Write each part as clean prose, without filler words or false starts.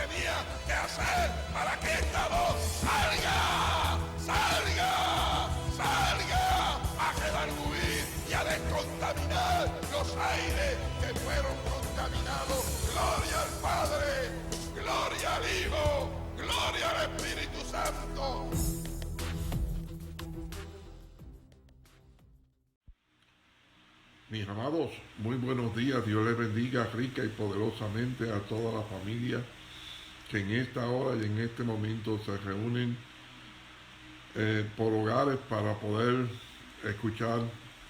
tenía que hacer para que esta voz salga, salga, salga a redarguir y a descontaminar los aires que fueron contaminados. Gloria al Padre, gloria al Hijo, gloria al Espíritu Santo. Mis amados, muy buenos días. Dios les bendiga rica y poderosamente a toda la familia que en esta hora y en este momento se reúnen por hogares para poder escuchar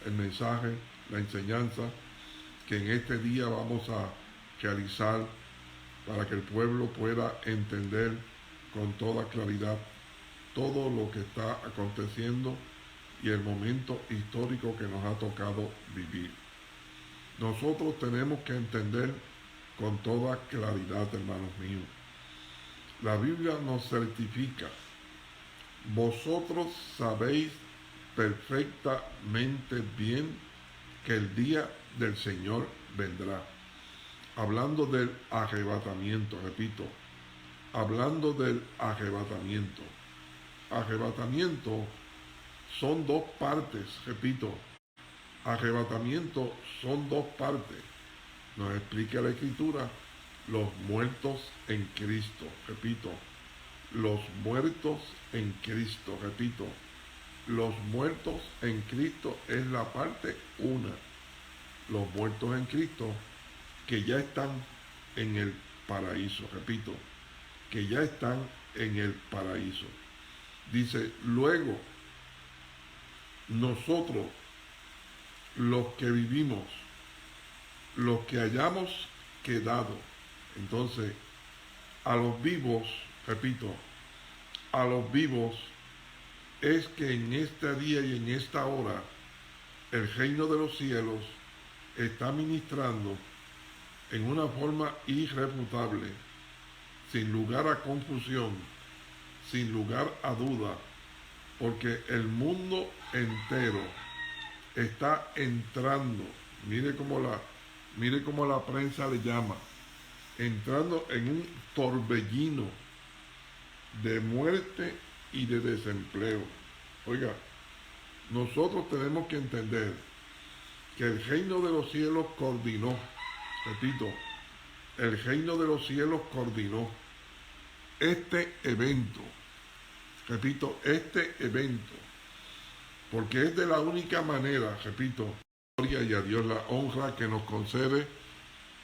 el mensaje, la enseñanza que en este día vamos a realizar para que el pueblo pueda entender con toda claridad todo lo que está aconteciendo y el momento histórico que nos ha tocado vivir. Nosotros tenemos que entender con toda claridad, hermanos míos. La Biblia nos certifica: vosotros sabéis perfectamente bien que el día del Señor vendrá. Hablando del arrebatamiento, repito, hablando del arrebatamiento. Arrebatamiento son dos partes, repito, arrebatamiento son dos partes. Nos explica la Escritura: los muertos en Cristo, repito, los muertos en Cristo, repito, los muertos en Cristo es la parte una. Los muertos en Cristo que ya están en el paraíso, repito, que ya están en el paraíso. Dice, luego, nosotros, los que vivimos, los que hayamos quedado, entonces, a los vivos, repito, a los vivos, es que en este día y en esta hora, el reino de los cielos está ministrando en una forma irrefutable, sin lugar a confusión, sin lugar a duda, porque el mundo entero está entrando, mire cómo la prensa le llama, entrando en un torbellino de muerte y de desempleo. Oiga, nosotros tenemos que entender que el reino de los cielos coordinó, repito, el reino de los cielos coordinó este evento, repito, este evento, porque es de la única manera, repito, gloria y a Dios la honra que nos concede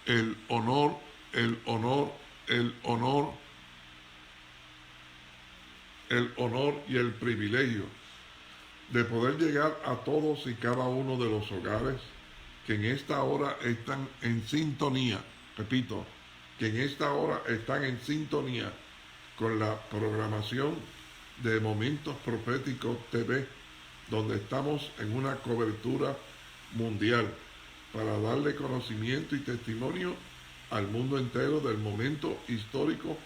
el honor, el honor, el honor, el honor y el privilegio de poder llegar a todos y cada uno de los hogares que en esta hora están en sintonía, repito, que en esta hora están en sintonía con la programación de Momentos Proféticos TV, donde estamos en una cobertura mundial para darle conocimiento y testimonio al mundo entero del momento histórico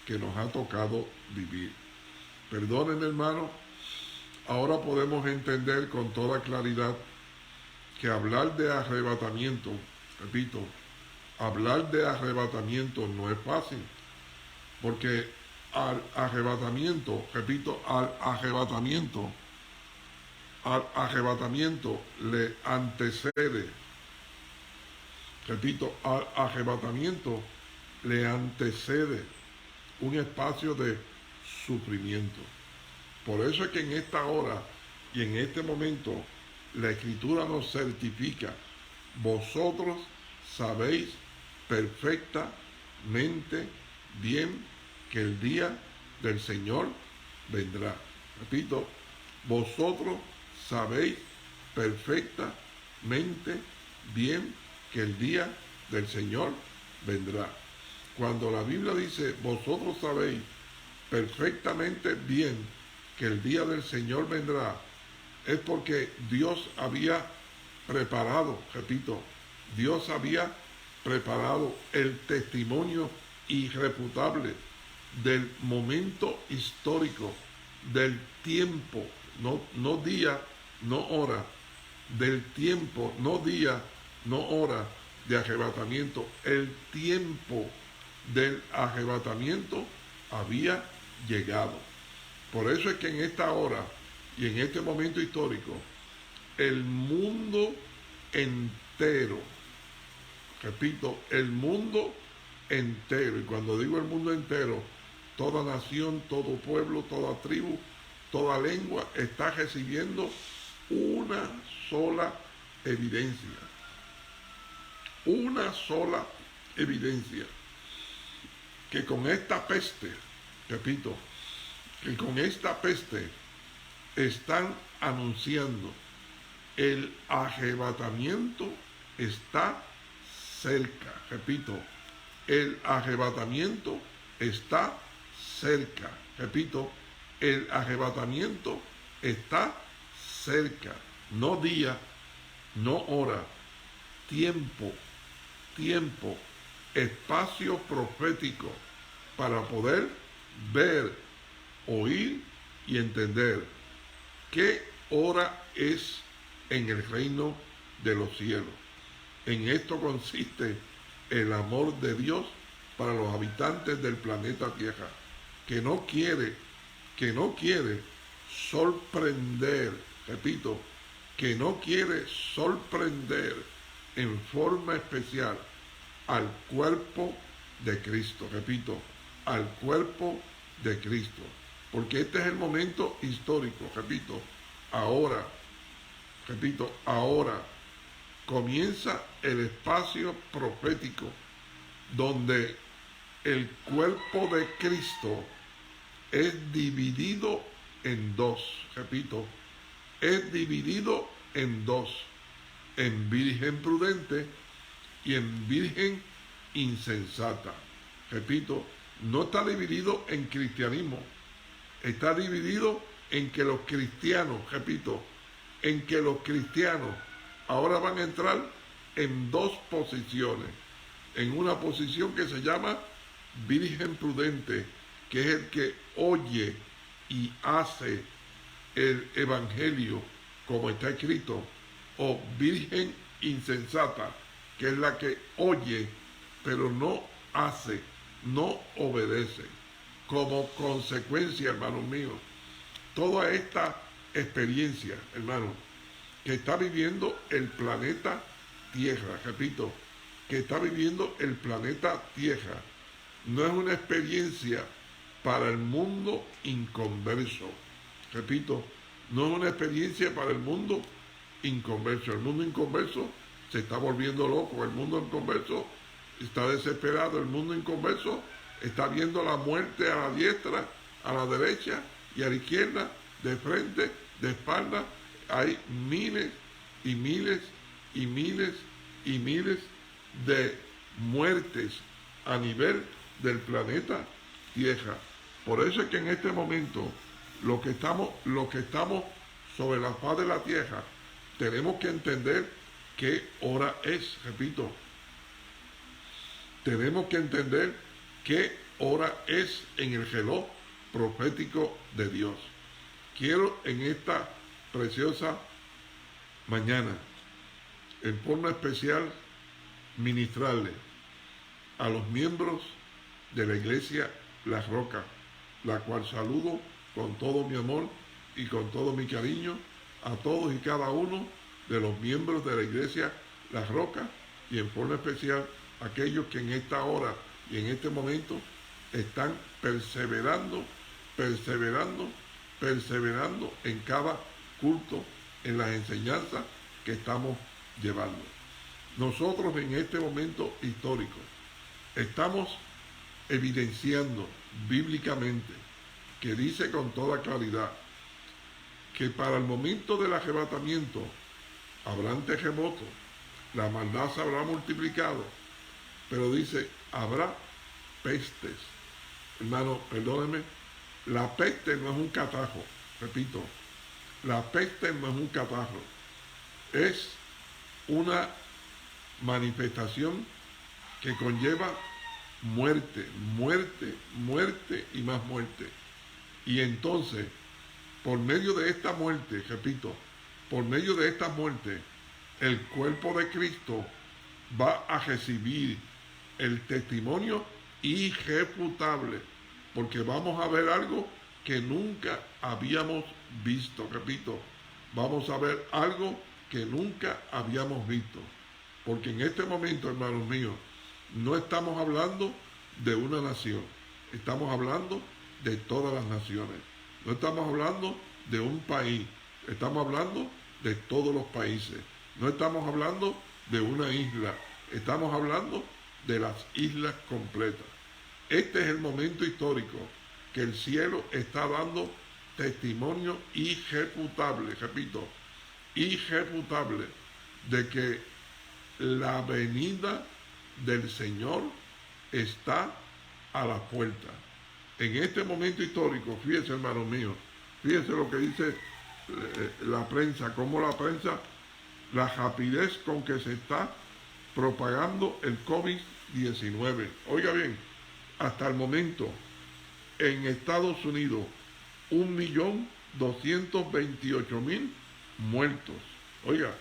que nos ha tocado vivir. Perdonen, hermano, ahora podemos entender con toda claridad que hablar de arrebatamiento, repito, hablar de arrebatamiento no es fácil, porque al arrebatamiento, repito, al arrebatamiento le antecede, repito, al arrebatamiento le antecede un espacio de sufrimiento. Por eso es que en esta hora y en este momento la Escritura nos certifica: vosotros sabéis perfectamente bien que el día del Señor vendrá. Repito, vosotros sabéis perfectamente bien que el día del Señor vendrá. Cuando la Biblia dice, vosotros sabéis perfectamente bien que el día del Señor vendrá, es porque Dios había preparado, repito, Dios había preparado el testimonio irrefutable del momento histórico, del tiempo, no día, no hora, del tiempo, no día, no hora de arrebatamiento, el tiempo del arrebatamiento había llegado. Por eso es que en esta hora y en este momento histórico, el mundo entero, repito, el mundo entero, y cuando digo el mundo entero, toda nación, todo pueblo, toda tribu, toda lengua está recibiendo una sola evidencia. Una sola evidencia. Que con esta peste, repito, que con esta peste están anunciando el arrebatamiento está cerca. Repito, el arrebatamiento está cerca. Repito, el arrebatamiento está cerca. No día, no hora, tiempo, espacio profético para poder ver, oír y entender qué hora es en el reino de los cielos. En esto consiste el amor de Dios para los habitantes del planeta Tierra, que no quiere sorprender, repito, que no quiere sorprender en forma especial al cuerpo de Cristo, repito, al cuerpo de Cristo, porque este es el momento histórico, repito, ahora comienza el espacio profético donde el cuerpo de Cristo es dividido en dos, repito, es dividido en dos, en virgen prudente y en virgen insensata. Repito, no está dividido en cristianismo, está dividido en que los cristianos, repito, en que los cristianos ahora van a entrar en dos posiciones. En una posición que se llama virgen prudente, que es el que oye y hace el evangelio como está escrito, o virgen insensata, que es la que oye pero no hace, no obedece. Como consecuencia, hermanos míos, toda esta experiencia, hermanos, que está viviendo el planeta Tierra, repito, que está viviendo el planeta Tierra, no es una experiencia para el mundo inconverso. Repito, no es una experiencia para el mundo inconverso. El mundo inconverso se está volviendo loco, el mundo inconverso está desesperado, el mundo inconverso está viendo la muerte a la diestra, a la derecha y a la izquierda, de frente, de espalda. Hay miles y miles y miles y miles de muertes a nivel del planeta Tierra. Por eso es que en este momento, lo que estamos sobre la faz de la Tierra, tenemos que entender qué hora es, repito. Tenemos que entender qué hora es en el reloj profético de Dios. Quiero en esta preciosa mañana, en forma especial, ministrarle a los miembros de la Iglesia La Roca, la cual saludo con todo mi amor y con todo mi cariño a todos y cada uno de los miembros de la Iglesia La Roca, y en forma especial aquellos que en esta hora y en este momento están perseverando en cada culto, en las enseñanzas que estamos llevando. Nosotros en este momento histórico estamos evidenciando bíblicamente, que dice con toda claridad, que para el momento del arrebatamiento habrán terremotos, la maldad se habrá multiplicado, pero dice, habrá pestes. Hermano, perdónenme, la peste no es un catarro, repito, la peste no es un catarro, es una manifestación que conlleva muerte y más muerte. Y entonces, por medio de esta muerte, repito, por medio de esta muerte, el cuerpo de Cristo va a recibir el testimonio irrefutable, porque vamos a ver algo que nunca habíamos visto. Repito, vamos a ver algo que nunca habíamos visto, porque en este momento, hermanos míos, no estamos hablando de una nación, estamos hablando de todas las naciones. No estamos hablando de un país, estamos hablando de todos los países. No estamos hablando de una isla, estamos hablando de las islas completas. Este es el momento histórico que el cielo está dando testimonio irrefutable, repito, irrefutable, de que la venida del Señor está a la puerta. En este momento histórico, fíjense, hermanos míos, fíjense lo que dice la prensa, cómo la prensa, la rapidez con que se está propagando el COVID-19. Oiga bien, hasta el momento, en Estados Unidos, 1.228.000 muertos. Oiga,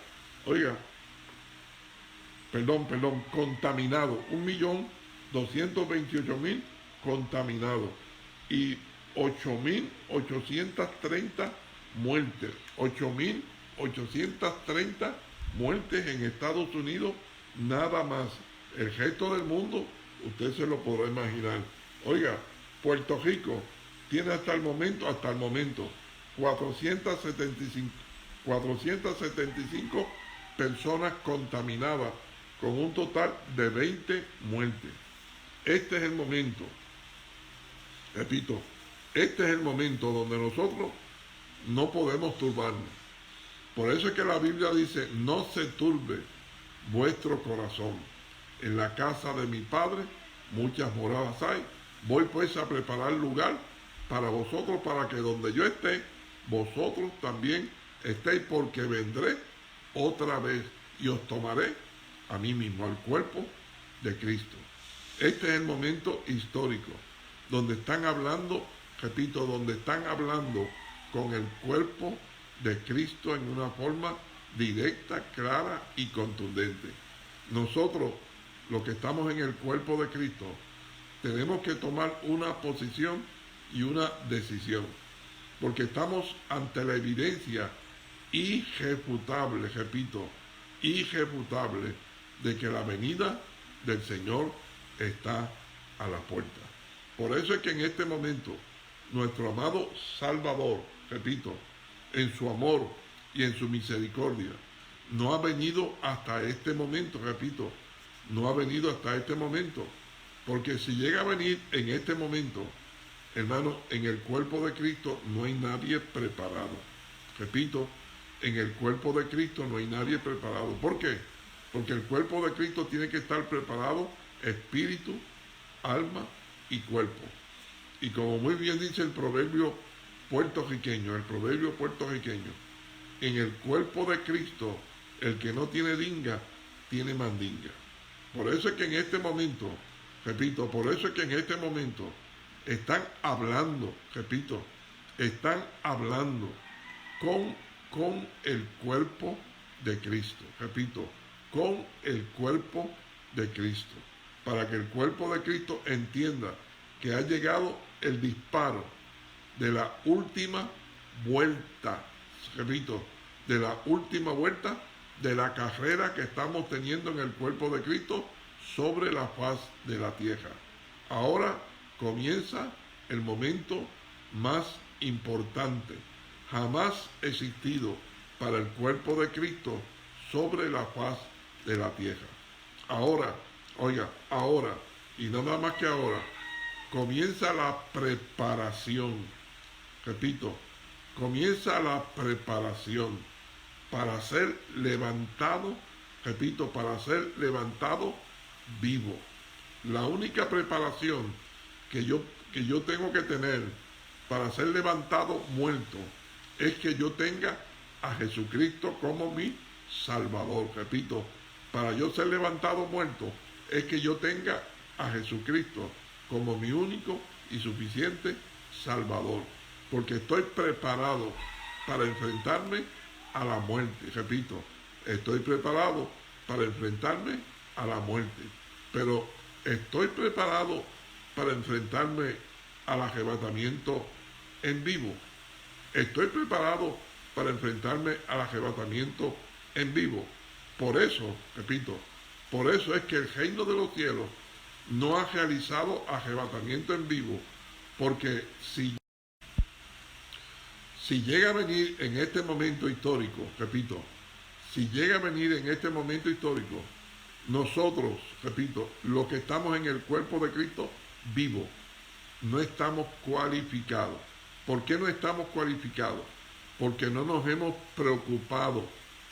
contaminados. 1.228.000 contaminados. Y 8.830 muertes. 8.830 muertes en Estados Unidos, nada más. El resto del mundo, usted se lo podrá imaginar. Oiga, Puerto Rico tiene hasta el momento, 475 personas contaminadas, con un total de 20 muertes. Este es el momento, repito, este es el momento donde nosotros no podemos turbarnos. Por eso es que la Biblia dice, no se turbe vuestro corazón. En la casa de mi Padre muchas moradas hay. Voy pues a preparar lugar para vosotros, para que donde yo esté, vosotros también estéis, porque vendré otra vez y os tomaré a mí mismo, al cuerpo de Cristo. Este es el momento histórico, donde están hablando, repito, donde están hablando con el cuerpo de Cristo en una forma directa, clara y contundente. Nosotros, los que estamos en el cuerpo de Cristo, tenemos que tomar una posición y una decisión, porque estamos ante la evidencia irrefutable, repito, irrefutable, de que la venida del Señor está a la puerta. Por eso es que en este momento nuestro amado Salvador, repito, en su amor y en su misericordia, no ha venido hasta este momento, repito, no ha venido hasta este momento, porque si llega a venir en este momento, hermano, en el cuerpo de Cristo no hay nadie preparado. Repito, en el cuerpo de Cristo no hay nadie preparado. ¿Por qué? Porque el cuerpo de Cristo tiene que estar preparado espíritu, alma y cuerpo. Y como muy bien dice el proverbio puertorriqueño, en el cuerpo de Cristo, el que no tiene dinga, tiene mandinga. Por eso es que en este momento, repito, por eso es que en este momento están hablando, repito, están hablando con el cuerpo de Cristo, repito, con el cuerpo de Cristo, para que el cuerpo de Cristo entienda que ha llegado el disparo de la última vuelta, repito, de la última vuelta de la carrera que estamos teniendo en el cuerpo de Cristo sobre la faz de la tierra. Ahora comienza el momento más importante jamás existido para el cuerpo de Cristo sobre la faz de la tierra. Ahora, oiga, ahora, y nada más que ahora, comienza la preparación. Repito, comienza la preparación para ser levantado, repito, para ser levantado vivo. La única preparación que yo tengo que tener para ser levantado muerto es que yo tenga a Jesucristo como mi Salvador. Repito, para yo ser levantado muerto es que yo tenga a Jesucristo como mi único y suficiente Salvador, porque estoy preparado para enfrentarme a la muerte. Repito, estoy preparado para enfrentarme a la muerte, pero estoy preparado para enfrentarme al arrebatamiento en vivo? ¿Estoy preparado para enfrentarme al arrebatamiento en vivo? Por eso, repito, por eso es que el reino de los cielos no ha realizado arrebatamiento en vivo, porque si llega a venir en este momento histórico, repito, si llega a venir en este momento histórico, nosotros, repito, los que estamos en el cuerpo de Cristo vivo, no estamos cualificados. ¿Por qué no estamos cualificados? Porque no nos hemos preocupado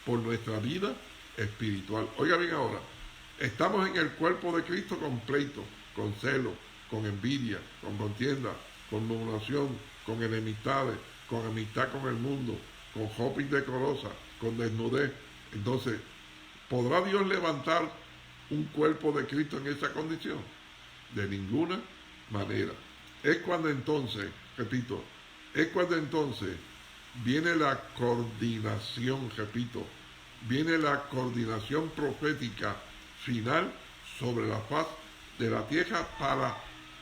por nuestra vida espiritual. Oiga bien ahora, estamos en el cuerpo de Cristo con pleito, con celo, con envidia, con contienda, con murmuración, con enemistades, con amistad con el mundo, con ropa indecorosa, con desnudez. Entonces, ¿podrá Dios levantar un cuerpo de Cristo en esa condición? De ninguna manera. Es cuando entonces, repito, es cuando entonces viene la coordinación, repito, viene la coordinación profética final sobre la faz de la tierra para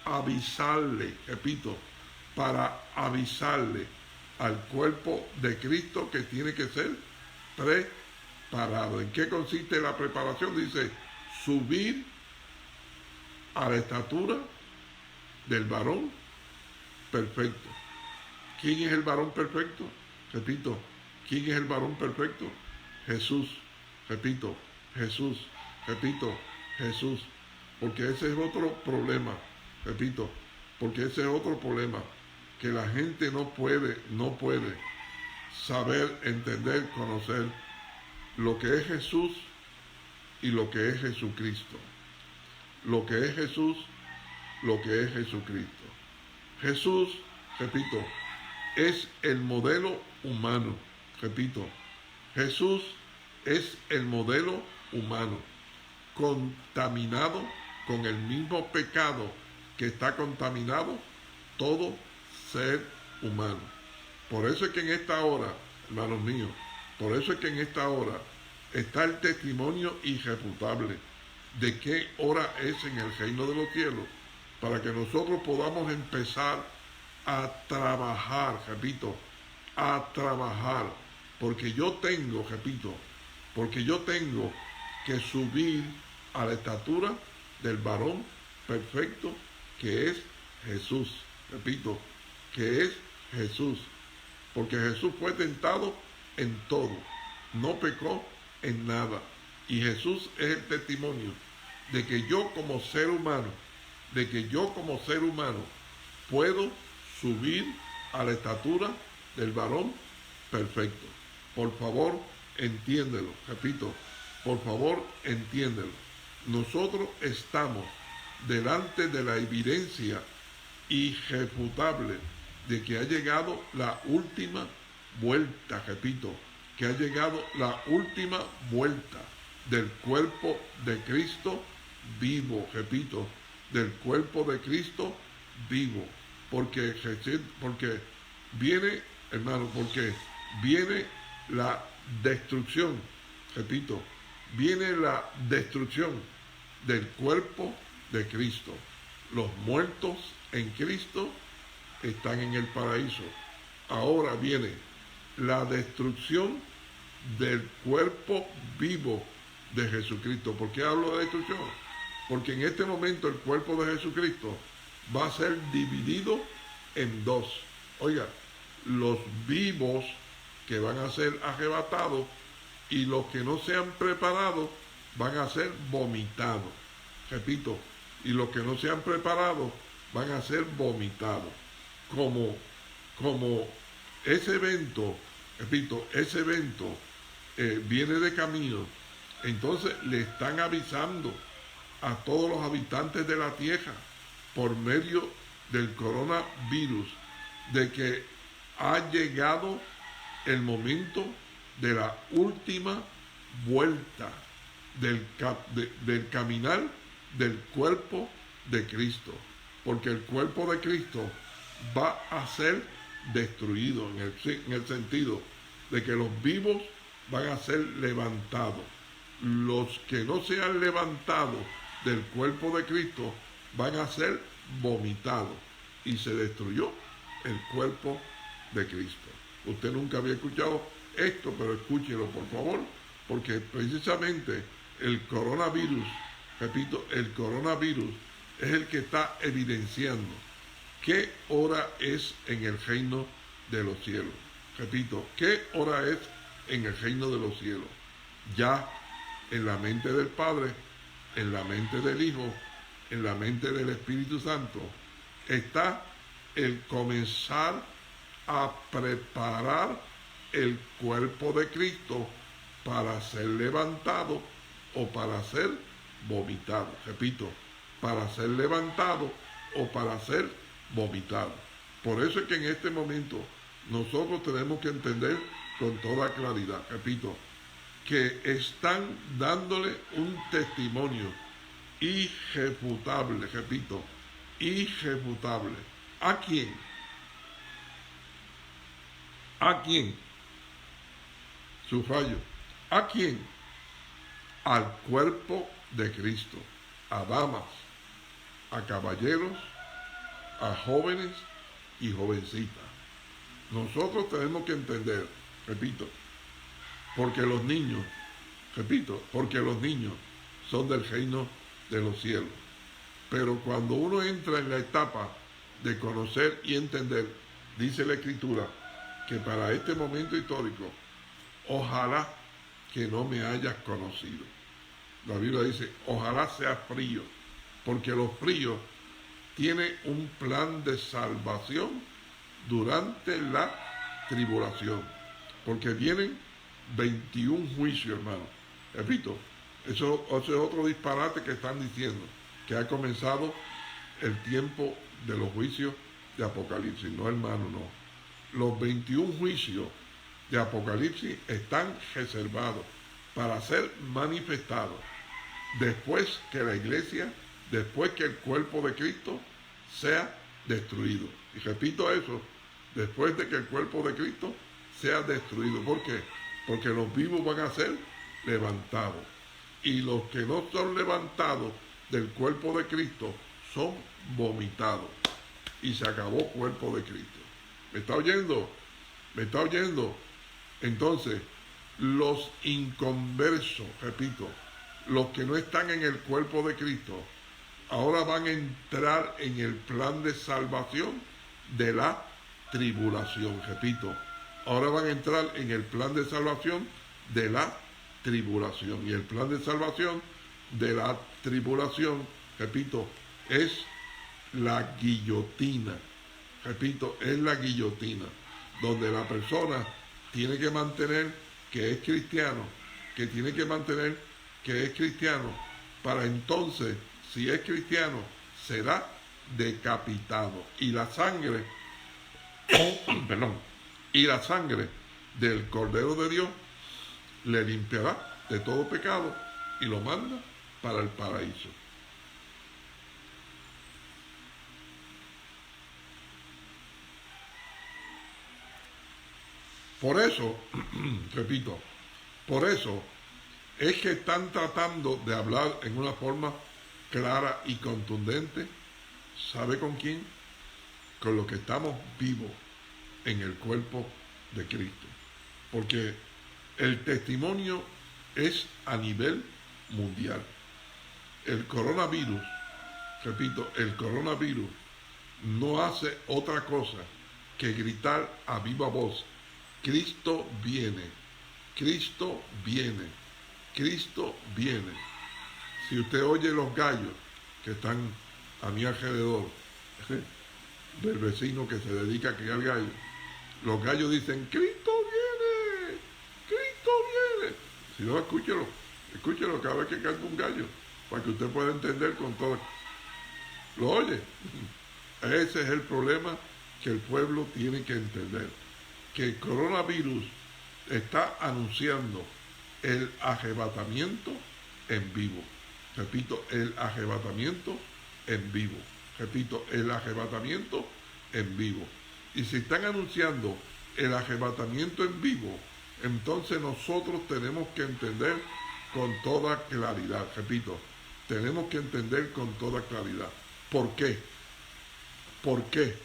avisarle, repito, para avisarle al cuerpo de Cristo que tiene que ser preparado. ¿En qué consiste la preparación? Dice, subir a la estatura del varón perfecto. ¿Quién es el varón perfecto? Repito, ¿quién es el varón perfecto? Jesús. Repito, Jesús. Repito, Jesús. Porque ese es otro problema. Repito, porque ese es otro problema. Que la gente no puede saber, entender, conocer lo que es Jesús y lo que es Jesucristo. Lo que es Jesús, lo que es Jesucristo. Jesús, repito, es el modelo humano. Repito, Jesús es el modelo humano, contaminado con el mismo pecado que está contaminado todo ser humano. Por eso es que en esta hora, hermanos míos, por eso es que en esta hora está el testimonio irrefutable de qué hora es en el reino de los cielos, para que nosotros podamos empezar a trabajar, repito, a trabajar, porque yo tengo, repito, porque yo tengo que subir a la estatura del varón perfecto que es Jesús, repito, que es Jesús, porque Jesús fue tentado en todo, no pecó en nada, y Jesús es el testimonio de que yo como ser humano, puedo subir a la estatura del varón perfecto. Por favor, entiéndelo, repito, por favor, entiéndelo. Nosotros estamos delante de la evidencia irrefutable de que ha llegado la última vuelta, repito, que ha llegado la última vuelta del cuerpo de Cristo vivo, repito, del cuerpo de Cristo vivo, porque viene, hermano, porque viene la destrucción, repito, viene la destrucción del cuerpo de Cristo. Los muertos en Cristo están en el paraíso. Ahora viene la destrucción del cuerpo vivo de Jesucristo. ¿Por qué hablo de destrucción? Porque en este momento el cuerpo de Jesucristo va a ser dividido en dos. Oiga, los vivos que van a ser arrebatados y los que no se han preparado van a ser vomitados. Repito, y los que no se han preparado van a ser vomitados. Como ese evento, repito, ese evento viene de camino, entonces le están avisando a todos los habitantes de la tierra por medio del coronavirus de que ha llegado el momento de la última vuelta del caminar del cuerpo de Cristo, porque el cuerpo de Cristo va a ser destruido en el sentido de que los vivos van a ser levantados. Los que no se han levantado del cuerpo de Cristo van a ser vomitado y se destruyó el cuerpo de Cristo. Usted nunca había escuchado esto, pero escúchelo por favor, porque precisamente el coronavirus, repito, el coronavirus es el que está evidenciando qué hora es en el reino de los cielos. Repito, qué hora es en el reino de los cielos. Ya en la mente del Padre, en la mente del Hijo, en la mente del Espíritu Santo, está el comenzar a preparar el cuerpo de Cristo para ser levantado o para ser vomitado. Repito, para ser levantado o para ser vomitado. Por eso es que en este momento nosotros tenemos que entender con toda claridad, repito, que están dándole un testimonio irrefutable, repito, irrefutable. ¿A quién? ¿A quién? Subrayo. ¿A quién? Al cuerpo de Cristo, a damas, a caballeros, a jóvenes y jovencitas. Nosotros tenemos que entender, repito, porque los niños, repito, porque los niños son del reino de los cielos. Pero cuando uno entra en la etapa de conocer y entender, dice la Escritura, que para este momento histórico, ojalá que no me hayas conocido. La Biblia dice, ojalá sea frío, porque los fríos tienen un plan de salvación durante la tribulación, porque vienen 21 juicios, hermano. Repito, eso es otro disparate que están diciendo, que ha comenzado el tiempo de los juicios de Apocalipsis. No, hermano, no. Los 21 juicios de Apocalipsis están reservados para ser manifestados después que la iglesia, después que el cuerpo de Cristo sea destruido. Y repito eso, después de que el cuerpo de Cristo sea destruido. ¿Por qué? Porque los vivos van a ser levantados. Y los que no son levantados del cuerpo de Cristo son vomitados. Y se acabó cuerpo de Cristo. ¿Me está oyendo? ¿Me está oyendo? Entonces, los inconversos, repito, los que no están en el cuerpo de Cristo, ahora van a entrar en el plan de salvación de la tribulación. Repito, ahora van a entrar en el plan de salvación de la tribulación. Y el plan de salvación de la tribulación, repito, es la guillotina. Repito, es la guillotina, donde la persona tiene que mantener que es cristiano, que tiene que mantener que es cristiano, para entonces, si es cristiano, será decapitado. Y la sangre, perdón, y la sangre del Cordero de Dios le limpiará de todo pecado y lo manda para el paraíso. Por eso, repito, por eso es que están tratando de hablar en una forma clara y contundente. ¿Sabe con quién? Con los que estamos vivos en el cuerpo de Cristo. Porque el testimonio es a nivel mundial. El coronavirus, repito, el coronavirus no hace otra cosa que gritar a viva voz: Cristo viene, Cristo viene, Cristo viene. Si usted oye los gallos que están a mi alrededor, del vecino que se dedica a criar gallos, los gallos dicen: Cristo viene, Cristo viene. Si no, escúchelo cada vez que canta un gallo, para que usted pueda entender con todo. ¿Lo oye? Ese es el problema que el pueblo tiene que entender. Que el coronavirus está anunciando el arrebatamiento en vivo. Repito, el arrebatamiento en vivo. Repito, el arrebatamiento en vivo. Y si están anunciando el arrebatamiento en vivo, entonces nosotros tenemos que entender con toda claridad. Repito, tenemos que entender con toda claridad. ¿Por qué? ¿Por qué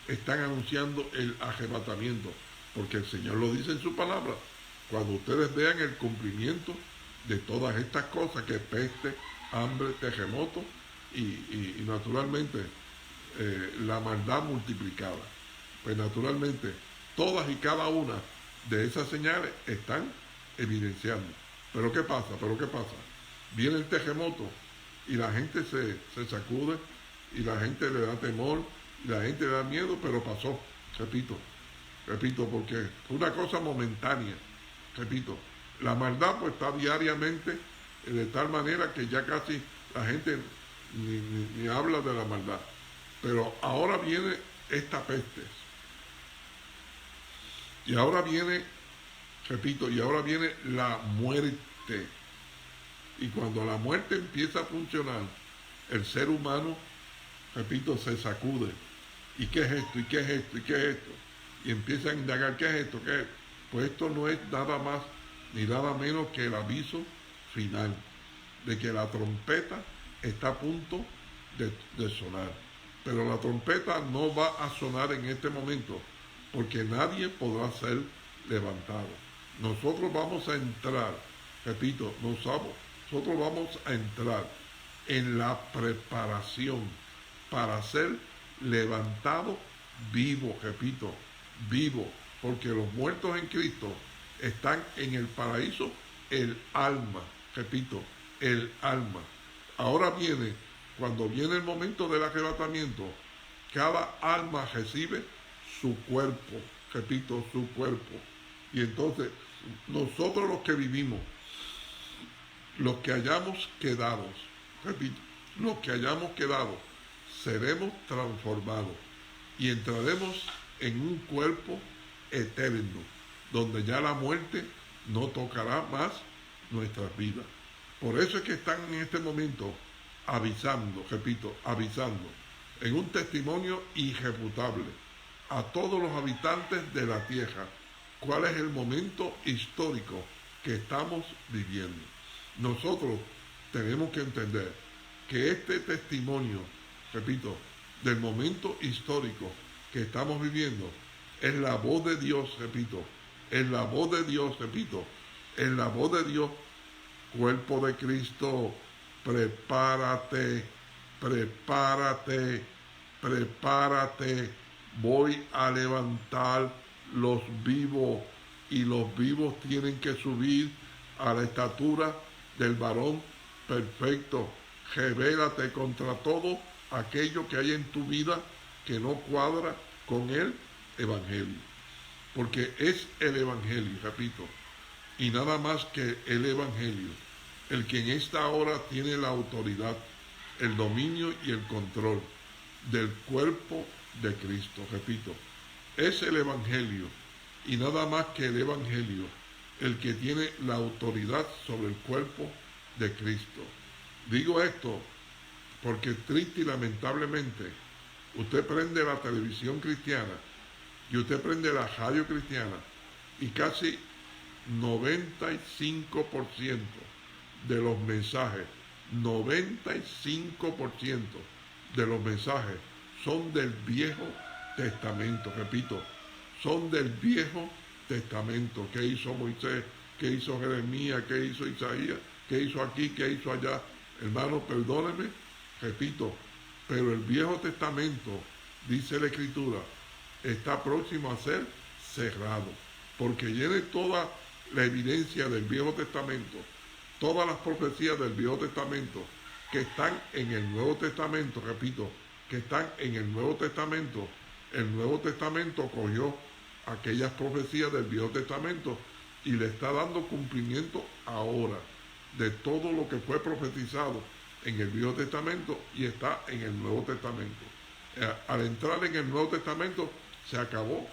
están anunciando el arrebatamiento? Porque el Señor lo dice en su palabra. Cuando ustedes vean el cumplimiento de todas estas cosas, que peste, hambre, terremoto y naturalmente la maldad multiplicada. Pues naturalmente todas y cada una de esas señales están evidenciando. Pero ¿qué pasa? Viene el terremoto y la gente se sacude y la gente le da temor y la gente le da miedo, pero pasó. Repito, porque una cosa momentánea. Repito, la maldad pues está diariamente de tal manera que ya casi la gente ni habla de la maldad. Pero ahora viene esta peste. Y ahora viene, y ahora viene la muerte. Y cuando la muerte empieza a funcionar, el ser humano, se sacude. ¿Y qué es esto? ¿Y qué es esto? ¿Y qué es esto? Y empieza a indagar, ¿qué es esto? ¿Qué es esto? Pues esto no es nada más ni nada menos que el aviso final de que la trompeta está a punto de sonar. Pero la trompeta no va a sonar en este momento, porque nadie podrá ser levantado. Nosotros vamos a entrar, nosotros vamos a entrar en la preparación para ser levantado vivo, vivo, porque los muertos en Cristo están en el paraíso, el alma, el alma. Ahora viene, cuando viene el momento del arrebatamiento, cada alma recibe su cuerpo, su cuerpo. Y entonces, nosotros los que vivimos, los que hayamos quedado, los que hayamos quedado, seremos transformados y entraremos en un cuerpo eterno, donde ya la muerte no tocará más nuestras vidas. Por eso es que están en este momento avisando, avisando, en un testimonio irrefutable a todos los habitantes de la tierra, cuál es el momento histórico que estamos viviendo. Nosotros tenemos que entender que este testimonio, del momento histórico que estamos viviendo, es la voz de Dios, es la voz de Dios, es la voz de Dios. Cuerpo de Cristo, prepárate, voy a levantar los vivos y los vivos tienen que subir a la estatura del varón perfecto. Rebélate contra todo aquello que hay en tu vida que no cuadra con el Evangelio. Porque es el Evangelio, y nada más que el Evangelio, el que en esta hora tiene la autoridad, el dominio y el control del cuerpo de Cristo. Es el Evangelio y nada más que el Evangelio el que tiene la autoridad sobre el cuerpo de Cristo. Digo esto porque triste y lamentablemente usted prende la televisión cristiana y usted prende la radio cristiana y casi 95% de los mensajes, 95% de los mensajes son del Viejo Testamento, son del Viejo Testamento. ¿Qué hizo Moisés? ¿Qué hizo Jeremías? ¿Qué hizo Isaías? ¿Qué hizo aquí? ¿Qué hizo allá? Hermano, perdóneme, pero el Viejo Testamento, dice la Escritura, está próximo a ser cerrado, porque tiene toda la evidencia del Viejo Testamento, todas las profecías del Viejo Testamento que están en el Nuevo Testamento, que están en el Nuevo Testamento. El Nuevo Testamento cogió aquellas profecías del Viejo Testamento y le está dando cumplimiento ahora de todo lo que fue profetizado en el Viejo Testamento y está en el Nuevo Testamento. Al entrar en el Nuevo Testamento se acabó.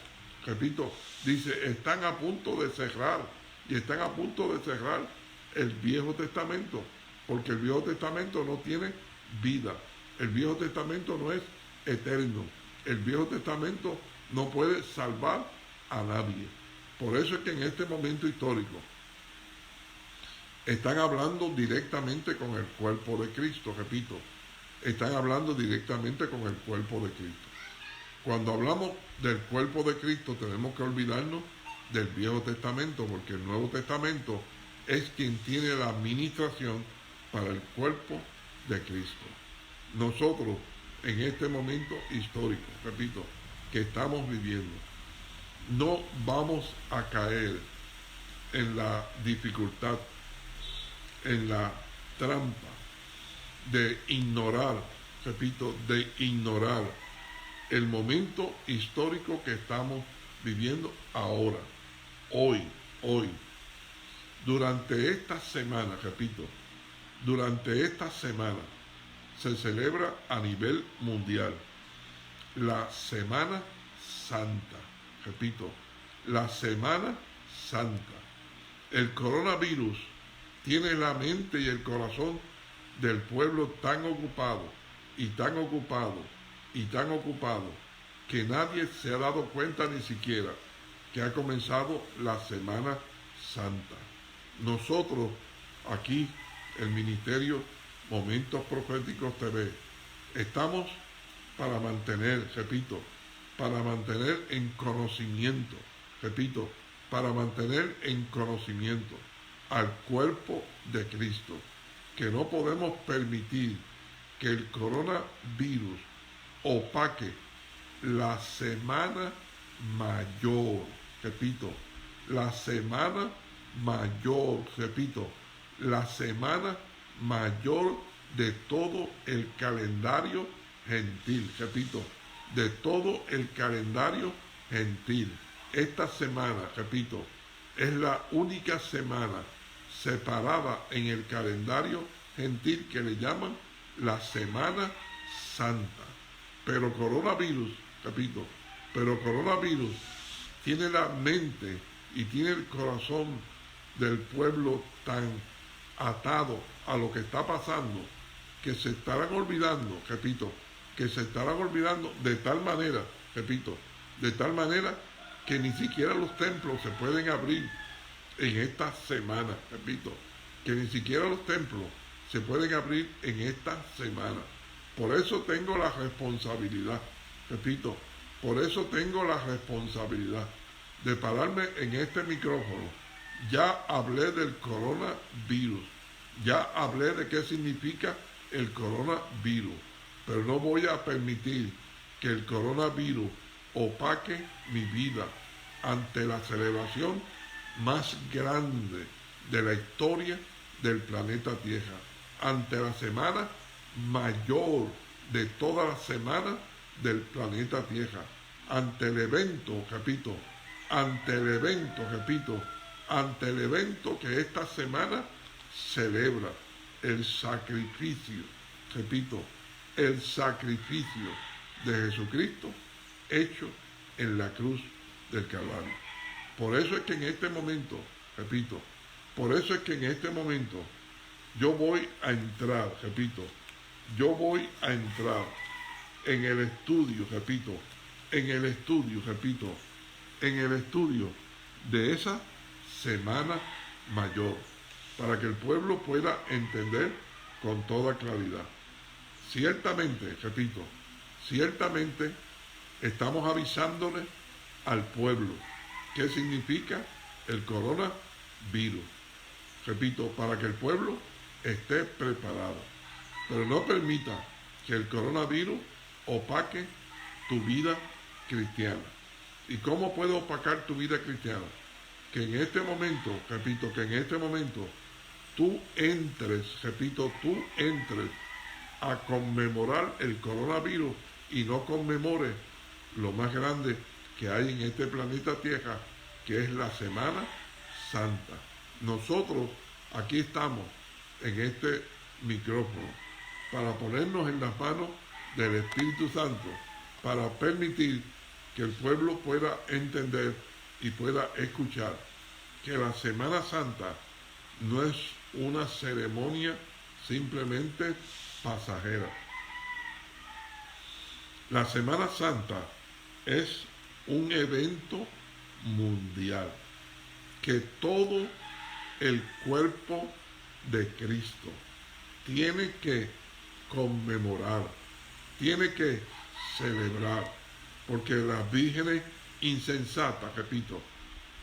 Dice, están a punto de cerrar y están a punto de cerrar el Viejo Testamento, porque el Viejo Testamento no tiene vida. El Viejo Testamento no es eterno. El Viejo Testamento no puede salvar a nadie. Por eso es que en este momento histórico están hablando directamente con el cuerpo de Cristo, están hablando directamente con el cuerpo de Cristo. cuando hablamos del cuerpo de Cristo tenemos que olvidarnos del Viejo Testamento, porque el Nuevo Testamento es quien tiene la administración para el cuerpo de Cristo. Nosotros, en este momento histórico, repito, que estamos viviendo, no vamos a caer en la dificultad, en la trampa de ignorar, repito, de ignorar el momento histórico que estamos viviendo ahora, hoy. Durante esta semana, repito, durante esta semana se celebra a nivel mundial la Semana Santa. Repito, la Semana Santa. El coronavirus tiene la mente y el corazón del pueblo tan ocupado y tan ocupado y tan ocupado que nadie se ha dado cuenta ni siquiera que ha comenzado la Semana Santa. Nosotros aquí, el Ministerio Momentos Proféticos TV, estamos para mantener, repito, para mantener en conocimiento, repito, para mantener en conocimiento al cuerpo de Cristo, que no podemos permitir que el coronavirus opaque la Semana Mayor, repito, la Semana Mayor, repito, la Semana Mayor de todo el calendario gentil, repito, de todo el calendario gentil. Esta semana, repito, es la única semana separada en el calendario gentil que le llaman la Semana Santa. Pero coronavirus, repito, pero coronavirus tiene la mente y tiene el corazón del pueblo tan atado a lo que está pasando que se estarán olvidando, repito, que se estarán olvidando de tal manera, repito, de tal manera que ni siquiera los templos se pueden abrir en esta semana, repito, que ni siquiera los templos se pueden abrir en esta semana. Por eso tengo la responsabilidad, repito, por eso tengo la responsabilidad de pararme en este micrófono. Ya hablé del coronavirus, ya hablé de qué significa el coronavirus, pero no voy a permitir que el coronavirus opaque mi vida ante la celebración más grande de la historia del planeta Tierra, ante la semana mayor de todas las semanas del planeta Tierra, ante el evento, repito, ante el evento, repito, ante el evento que esta semana celebra, el sacrificio, repito, el sacrificio de Jesucristo hecho en la cruz del Calvario. Por eso es que en este momento, repito, por eso es que en este momento yo voy a entrar, repito, yo voy a entrar en el estudio, repito, en el estudio, repito, en el estudio de esa Semana Mayor, para que el pueblo pueda entender con toda claridad. Ciertamente, repito, ciertamente estamos avisándole al pueblo qué significa el coronavirus. Repito, para que el pueblo esté preparado. Pero no permita que el coronavirus opaque tu vida cristiana. ¿Y cómo puede opacar tu vida cristiana? Que en este momento, repito, que en este momento tú entres, repito, tú entres a conmemorar el coronavirus y no conmemores lo más grande que hay en este planeta Tierra, que es la Semana Santa. Nosotros aquí estamos en este micrófono para ponernos en las manos del Espíritu Santo, para permitir que el pueblo pueda entender y pueda escuchar que la Semana Santa no es una ceremonia simplemente pasajera. La Semana Santa es un evento mundial que todo el cuerpo de Cristo tiene que conmemorar, tiene que celebrar, porque las vírgenes insensatas, repito,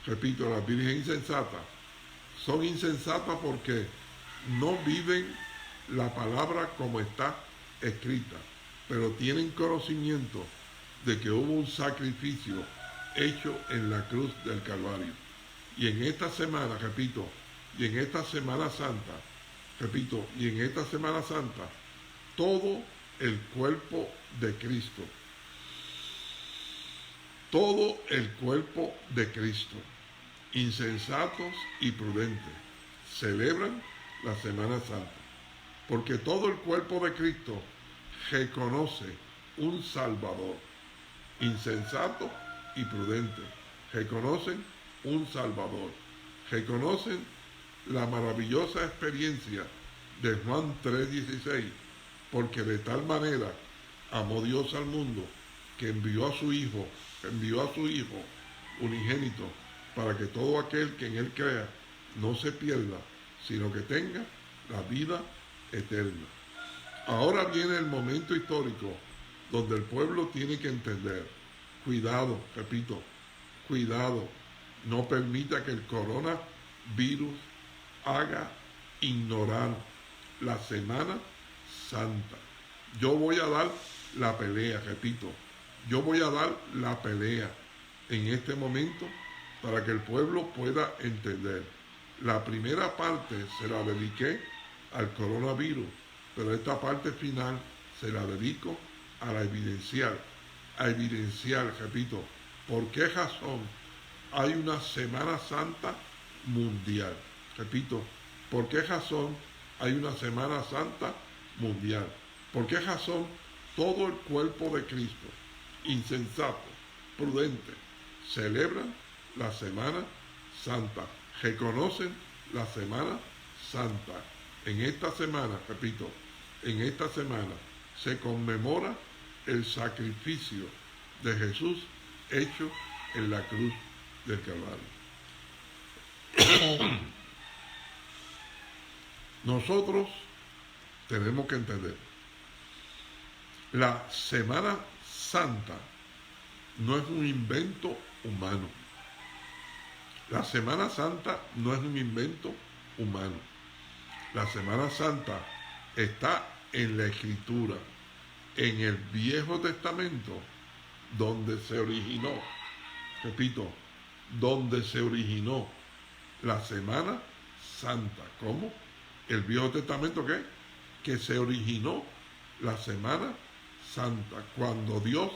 las vírgenes insensatas son insensatas porque no viven la palabra como está escrita, pero tienen conocimiento de que hubo un sacrificio hecho en la cruz del Calvario. Y en esta semana, repito, y en esta Semana Santa, todo el cuerpo de Cristo, insensatos y prudentes, celebran la Semana Santa, porque todo el cuerpo de Cristo reconoce un Salvador. Insensatos y prudentes reconocen un Salvador, reconocen la maravillosa experiencia de Juan 3:16, porque de tal manera amó Dios al mundo que envió a su Hijo unigénito, para que todo aquel que en él crea no se pierda, sino que tenga la vida eterna. Ahora viene el momento histórico donde el pueblo tiene que entender, cuidado, repito, cuidado, no permita que el coronavirus haga ignorar la Semana Santa. Yo voy a dar la pelea, repito, yo voy a dar la pelea en este momento para que el pueblo pueda entender. La primera parte se la dediqué al coronavirus, pero esta parte final se la dedico a evidenciar, repito, por qué razón hay una Semana Santa mundial. Repito, ¿por qué razón hay una Semana Santa mundial? ¿Por qué razón todo el cuerpo de Cristo, insensato, prudente, celebran la Semana Santa, reconocen la Semana Santa? En esta semana, repito, en esta semana se conmemora el sacrificio de Jesús hecho en la cruz del Calvario. Nosotros tenemos que entender, la Semana Santa no es un invento humano. La Semana Santa no es un invento humano. La Semana Santa está en la Escritura, en el Viejo Testamento, donde se originó, repito, donde se originó la Semana Santa. ¿Cómo? El Viejo Testamento, ¿qué? Que se originó la Semana Santa, cuando Dios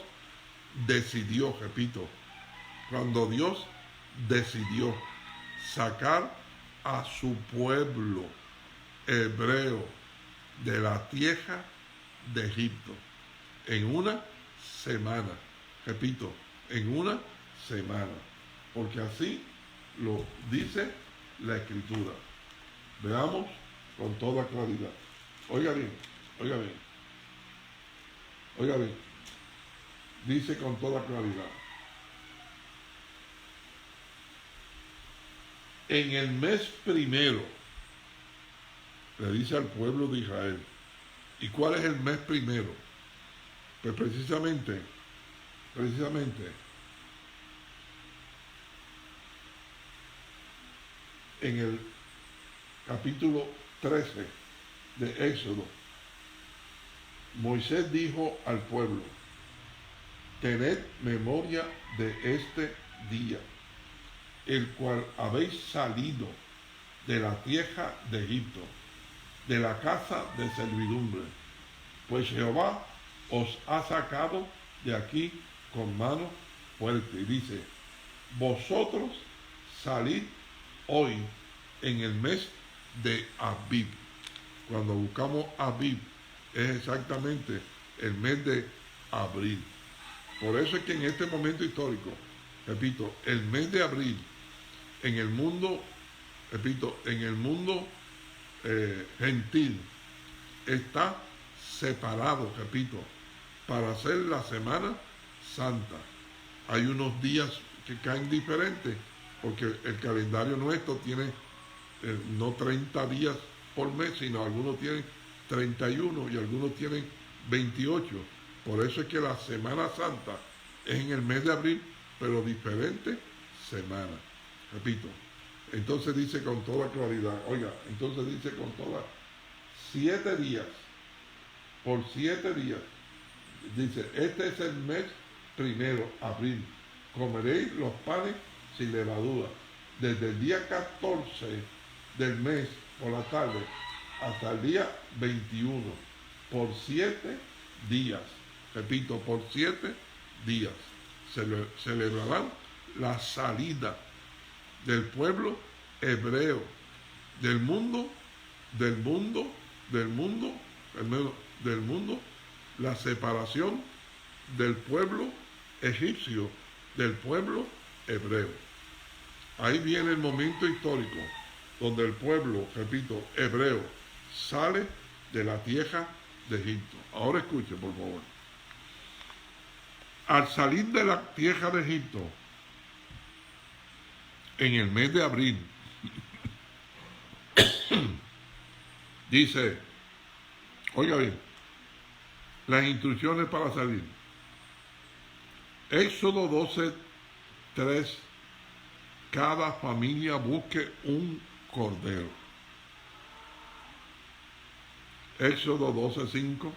decidió, repito, cuando Dios decidió sacar a su pueblo hebreo de la tierra de Egipto en una semana, repito, en una semana, porque así lo dice la Escritura. Veamos con toda claridad. Oiga bien, oiga bien, oiga bien. Dice con toda claridad: en el mes primero, le dice al pueblo de Israel. ¿Y cuál es el mes primero? Pues precisamente, en el capítulo 13 de Éxodo, Moisés dijo al pueblo: tened memoria de este día, el cual habéis salido de la tierra de Egipto, de la casa de servidumbre, pues Jehová os ha sacado de aquí con mano fuerte. Y dice: vosotros salid hoy en el mes de Abib. Cuando buscamos Abib, es exactamente el mes de abril. Por eso es que en este momento histórico, repito, el mes de abril, en el mundo, repito, en el mundo gentil, está separado, repito, para hacer la Semana Santa. Hay unos días que caen diferentes, porque el calendario nuestro tiene no 30 días por mes, sino algunos tienen 31 y algunos tienen 28. Por eso es que la Semana Santa es en el mes de abril, pero diferente semana. Repito, entonces dice con toda claridad, oiga, entonces dice con toda 7 días, por 7 días, dice, este es el mes primero, abril, comeréis los panes sin levadura, desde el día 14 del mes por la tarde hasta el día 21, por 7 días, repito, por 7 días, celebrarán la salida del pueblo hebreo, del mundo, la separación del pueblo egipcio, del pueblo hebreo. Ahí viene el momento histórico donde el pueblo, repito, hebreo, sale de la tierra de Egipto. Ahora escuche, por favor. Al salir de la tierra de Egipto, en el mes de abril, dice, oiga bien, las instrucciones para salir. Éxodo 12:3, cada familia busque un cordero. Éxodo 12:5,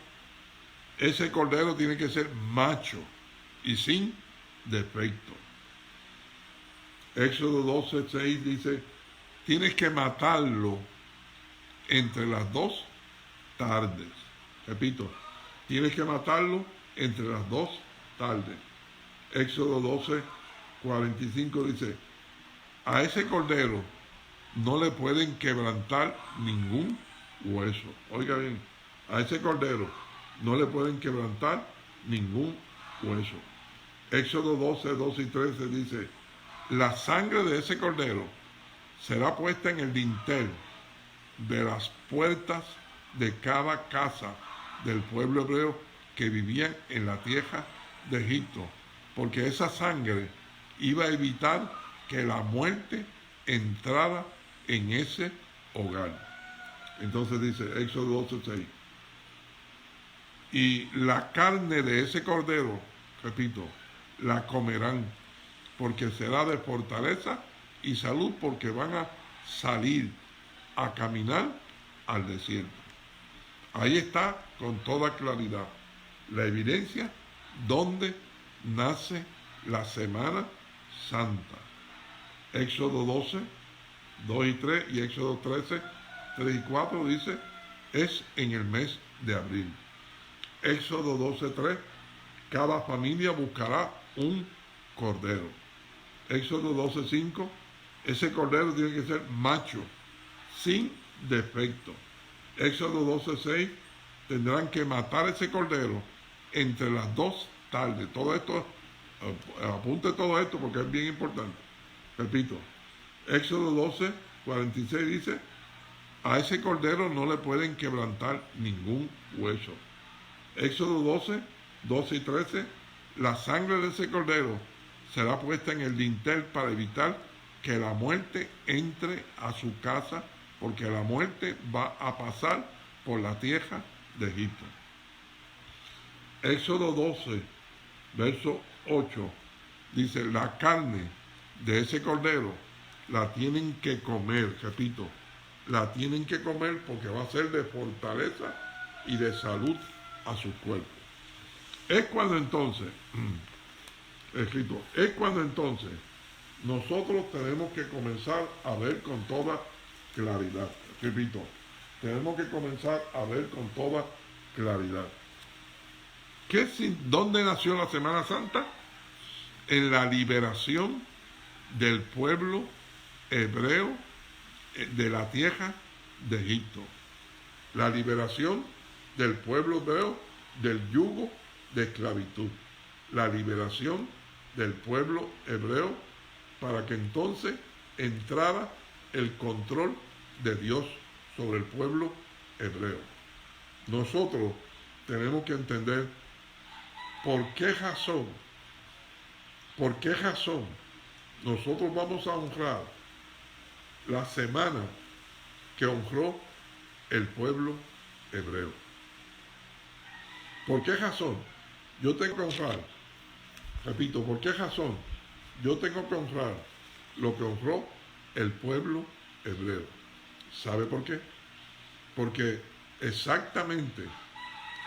ese cordero tiene que ser macho y sin defecto. Éxodo 12:6 dice, tienes que matarlo entre las 2 tardes. Repito, tienes que matarlo entre las 2 tardes. Éxodo 12:45 dice, a ese cordero no le pueden quebrantar ningún hueso. Oiga bien, a ese cordero no le pueden quebrantar ningún hueso. Éxodo 12 y 13 dice, la sangre de ese cordero será puesta en el dintel de las puertas de cada casa del pueblo hebreo que vivían en la tierra de Egipto, porque esa sangre iba a evitar que la muerte entrara en ese hogar. Entonces dice Éxodo 12:6, y la carne de ese cordero, repito, la comerán, porque será de fortaleza y salud, porque van a salir a caminar al desierto. Ahí está con toda claridad la evidencia donde nace la Semana Santa. Éxodo 12:2 y 3 y Éxodo 13:3 y 4 dice, es en el mes de abril. Éxodo 12:3, cada familia buscará un cordero. Éxodo 12:5, ese cordero tiene que ser macho, sin defecto. Éxodo 12:6, tendrán que matar ese cordero entre las 2 tardes. Todo esto, apunte todo esto porque es bien importante. Repito, Éxodo 12:46 dice, a ese cordero no le pueden quebrantar ningún hueso. Éxodo 12 y 13, la sangre de ese cordero será puesta en el dintel para evitar que la muerte entre a su casa, porque la muerte va a pasar por la tierra de Egipto. Éxodo 12, verso 8, dice, la carne de ese cordero la tienen que comer, repito, la tienen que comer porque va a ser de fortaleza y de salud a su cuerpo. Es cuando entonces, escrito, es cuando entonces nosotros tenemos que comenzar a ver con toda claridad. Repito, tenemos que comenzar a ver con toda claridad. ¿Dónde nació la Semana Santa? En la liberación del pueblo hebreo de la tierra de Egipto. La liberación del pueblo hebreo del yugo de esclavitud. La liberación del pueblo hebreo para que entonces entrara el control de Dios sobre el pueblo hebreo. Nosotros tenemos que entender por qué razón nosotros vamos a honrar la semana que honró el pueblo hebreo. ¿Por qué razón? Yo tengo que honrar Repito, ¿por qué razón? Yo tengo que honrar lo que honró el pueblo hebreo. ¿Sabe por qué? Porque exactamente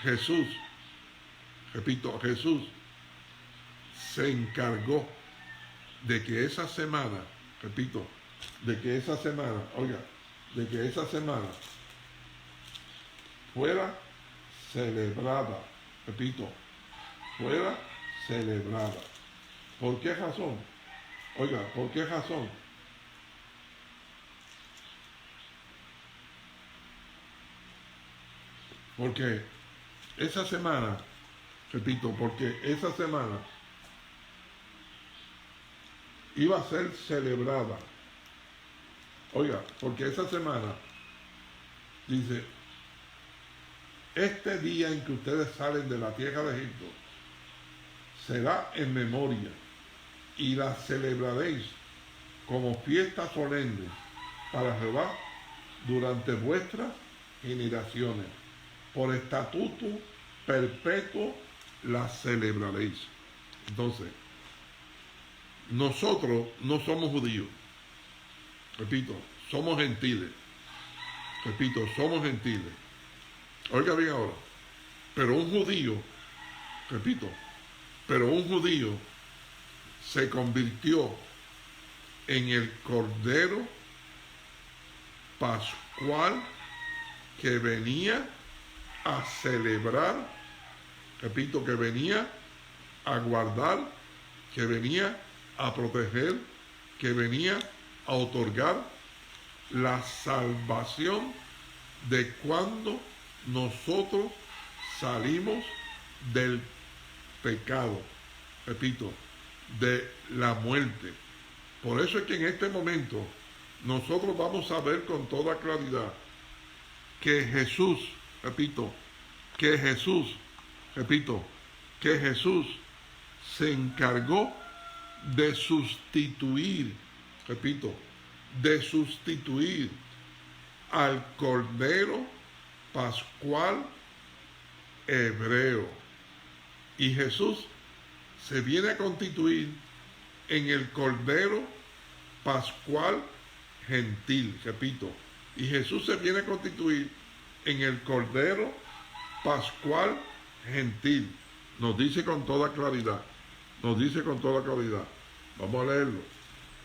Jesús, repito, Jesús se encargó de que esa semana, repito, de que esa semana, oiga, de que esa semana fuera celebrada, repito, fuera celebrada. ¿Por qué razón? Oiga, ¿por qué razón? Porque esa semana, repito, porque esa semana iba a ser celebrada. Oiga, porque esa semana dice, este día en que ustedes salen de la tierra de Egipto será en memoria y la celebraréis como fiesta solemne para Jehová durante vuestras generaciones. Por estatuto perpetuo la celebraréis. Entonces, nosotros no somos judíos. Repito, somos gentiles. Repito, somos gentiles. Oiga bien ahora. Pero un judío, repito, pero un judío se convirtió en el Cordero Pascual que venía a celebrar, repito, que venía a guardar, que venía a proteger, que venía a otorgar la salvación de cuando nosotros salimos del pecado, repito, de la muerte. Por eso es que en este momento nosotros vamos a ver con toda claridad que Jesús, repito, que Jesús se encargó de sustituir, repito, de sustituir al Cordero Pascual hebreo. Y Jesús se viene a constituir en el Cordero Pascual gentil, repito. Y Jesús se viene a constituir en el Cordero Pascual gentil. Nos dice con toda claridad. Nos dice con toda claridad. Vamos a leerlo,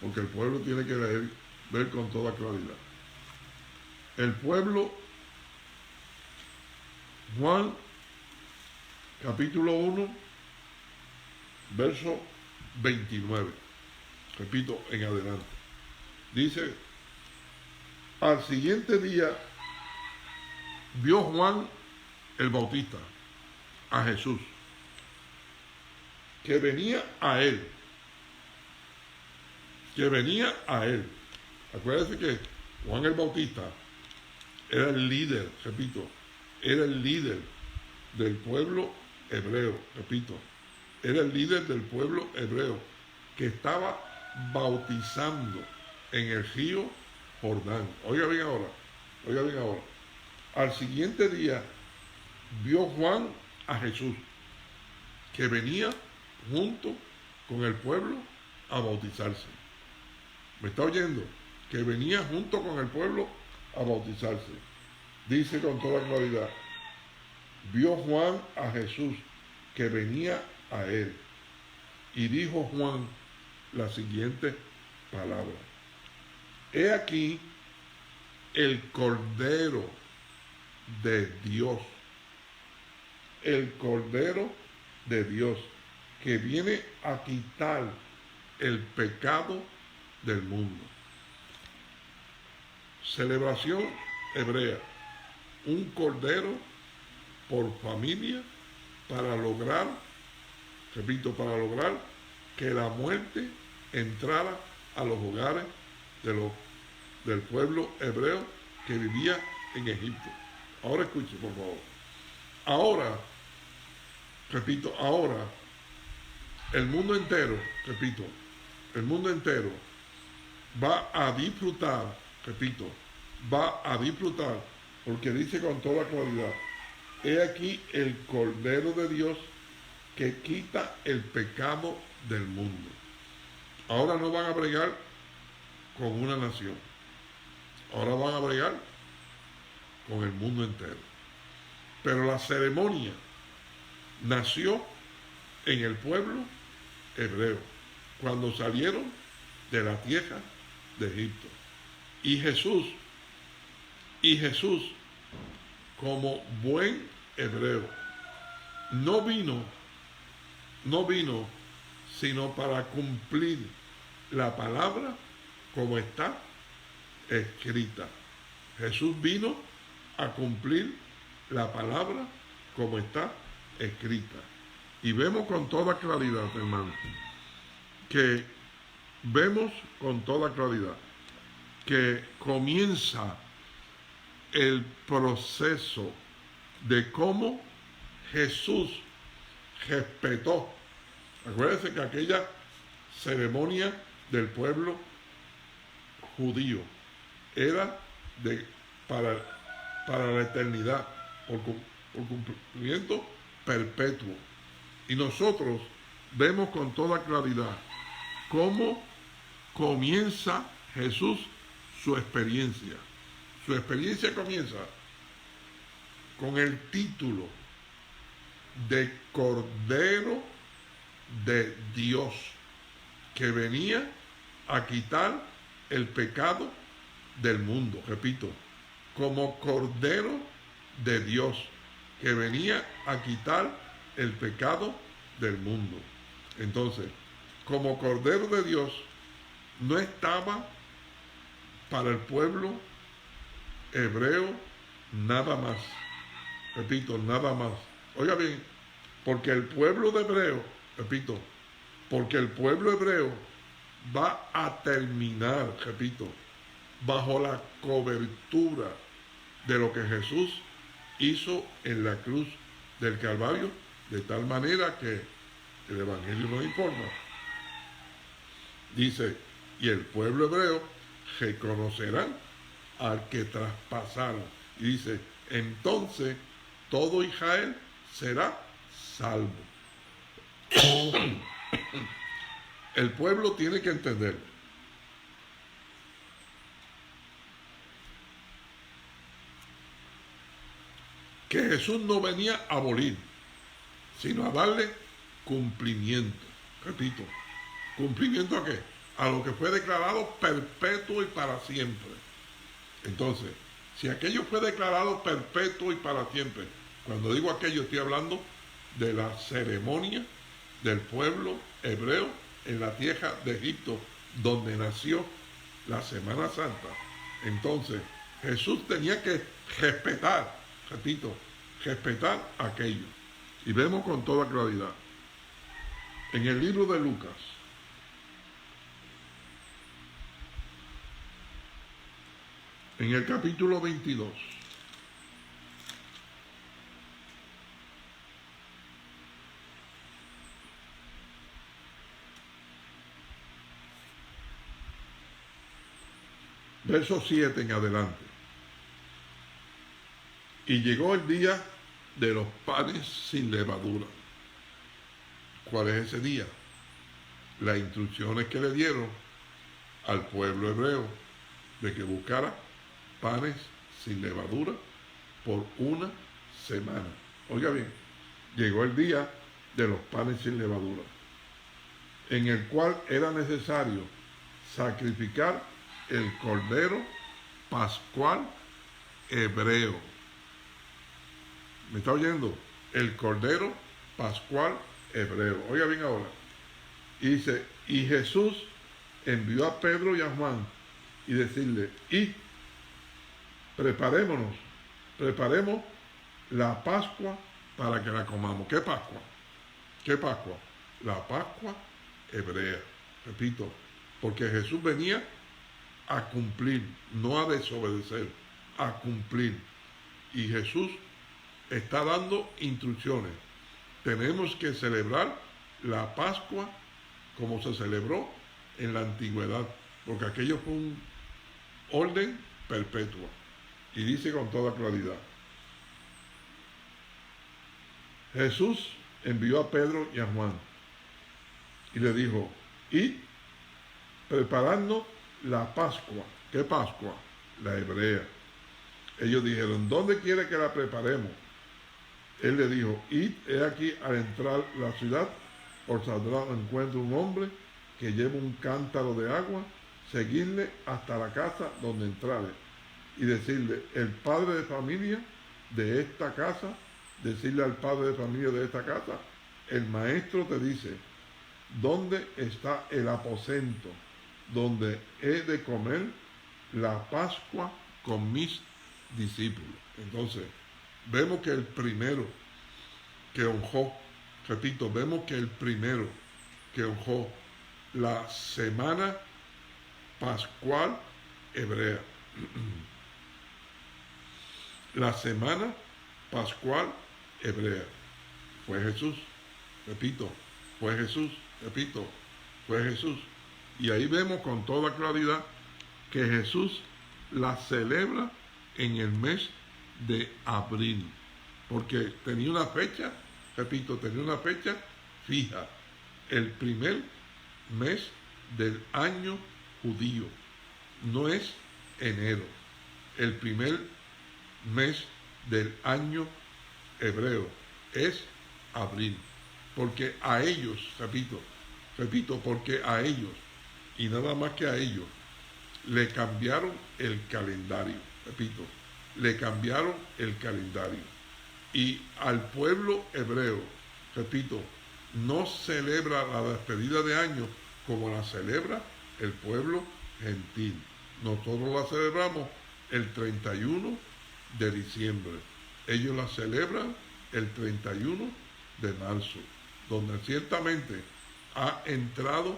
porque el pueblo tiene que ver con toda claridad. El pueblo, Juan, capítulo 1, verso 29. Repito, en adelante. Dice, al siguiente día vio Juan el Bautista a Jesús, que venía a él. Acuérdense que Juan el Bautista era el líder, repito, era el líder del pueblo hebreo, repito, era el líder del pueblo hebreo que estaba bautizando en el río Jordán. Oiga bien ahora. Al siguiente día vio Juan a Jesús, que venía junto con el pueblo a bautizarse. ¿Me está oyendo? Que venía junto con el pueblo a bautizarse. Dice con toda claridad, vio Juan a Jesús, que venía a él. Y dijo Juan la siguiente palabra: he aquí el Cordero de Dios, el Cordero de Dios, que viene a quitar el pecado del mundo. Celebración hebrea, un cordero por familia para lograr, repito, para lograr que la muerte entrara a los hogares del pueblo hebreo que vivía en Egipto. Ahora escuche, por favor. Ahora, repito, ahora el mundo entero, repito, el mundo entero va a disfrutar, repito, va a disfrutar, porque dice con toda claridad, he aquí el Cordero de Dios que quita el pecado del mundo. Ahora no van a bregar con una nación. Ahora van a bregar con el mundo entero. Pero la ceremonia nació en el pueblo hebreo, cuando salieron de la tierra de Egipto. Y Jesús, como buen hebreo, no vino sino para cumplir la palabra como está escrita. Jesús vino a cumplir la palabra como está escrita. Y vemos con toda claridad, hermanos, que comienza el proceso de cómo Jesús respetó. Acuérdense que aquella ceremonia del pueblo judío era para la eternidad, por cumplimiento perpetuo. Y nosotros vemos con toda claridad cómo comienza Jesús su experiencia. Su experiencia comienza con el título de Cordero de Dios, que venía a quitar el pecado del mundo. Repito, como Cordero de Dios, que venía a quitar el pecado del mundo. Entonces, como Cordero de Dios, no estaba para el pueblo hebreo nada más. Repito, nada más. Oiga bien, porque el pueblo hebreo va a terminar, repito, bajo la cobertura de lo que Jesús hizo en la cruz del Calvario, de tal manera que el Evangelio nos informa. Dice, y el pueblo hebreo reconocerán al que traspasaron. Y dice, entonces todo Israel será salvo. El pueblo tiene que entender que Jesús no venía a abolir, sino a darle cumplimiento. Repito, ¿cumplimiento a qué? A lo que fue declarado perpetuo y para siempre. Entonces, si aquello fue declarado perpetuo y para siempre, cuando digo aquello estoy hablando de la ceremonia del pueblo hebreo en la tierra de Egipto, donde nació la Semana Santa. Entonces, Jesús tenía que respetar, repito, respetar aquello. Y vemos con toda claridad en el libro de Lucas, en el capítulo 22, verso 7 en adelante. Y llegó el día de los panes sin levadura. ¿Cuál es ese día? Las instrucciones que le dieron al pueblo hebreo de que buscara panes sin levadura por una semana. Oiga bien, llegó el día de los panes sin levadura, en el cual era necesario sacrificar el cordero pascual hebreo. ¿Me está oyendo? El cordero pascual hebreo. Oiga bien ahora. Y dice, y Jesús envió a Pedro y a Juan y decirle, y preparemos la Pascua para que la comamos. ¿Qué Pascua? ¿Qué Pascua? La Pascua hebrea. Repito, porque Jesús venía a cumplir, no a desobedecer, a cumplir. Y Jesús está dando instrucciones. Tenemos que celebrar la Pascua como se celebró en la antigüedad, porque aquello fue un orden perpetuo. Y dice con toda claridad, Jesús envió a Pedro y a Juan y le dijo: id, preparando la Pascua. ¿Qué Pascua? La hebrea. Ellos dijeron: ¿dónde quiere que la preparemos? Él le dijo: id, he aquí, al entrar la ciudad, os saldrá al encuentro un hombre que lleva un cántaro de agua, seguidle hasta la casa donde entrare, y decirle: el padre de familia de esta casa, decirle al padre de familia de esta casa, el maestro te dice: ¿dónde está el aposento donde he de comer la Pascua con mis discípulos? Entonces, vemos que el primero que honró, repito, vemos que el primero que honró la semana pascual hebrea, la semana pascual hebrea, fue Jesús. Repito, fue Jesús. Repito, fue Jesús. Y ahí vemos con toda claridad que Jesús la celebra en el mes de abril, porque tenía una fecha, repito, tenía una fecha fija, el primer mes del año judío, no es enero, el primer mes del año hebreo es abril, porque a ellos, repito, porque a ellos, y nada más que a ellos, le cambiaron el calendario, repito, le cambiaron el calendario. Y al pueblo hebreo, repito, no celebra la despedida de año como la celebra el pueblo gentil. Nosotros la celebramos el 31 de diciembre. Ellos la celebran el 31 de marzo, donde ciertamente ha entrado,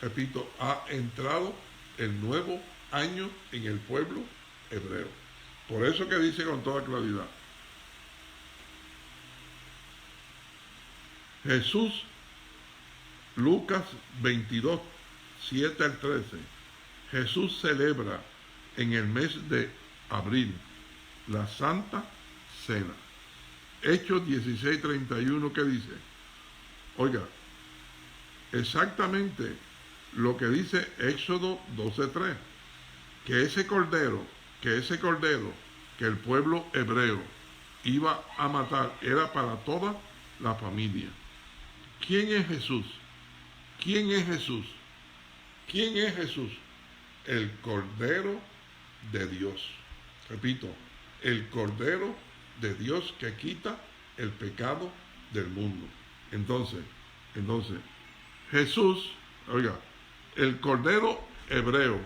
repito, ha entrado el nuevo año en el pueblo hebreo. Por eso que dice con toda claridad: Jesús, Lucas 22, 7 al 13, Jesús celebra en el mes de abril la Santa Cena. Hechos 16, 31, que dice, oiga, exactamente lo que dice Éxodo 12:3, que ese cordero que el pueblo hebreo iba a matar era para toda la familia. ¿Quién es Jesús? ¿Quién es Jesús? ¿Quién es Jesús? El Cordero de Dios. Repito, el Cordero de Dios que quita el pecado del mundo. Entonces, Jesús, oiga, el Cordero hebreo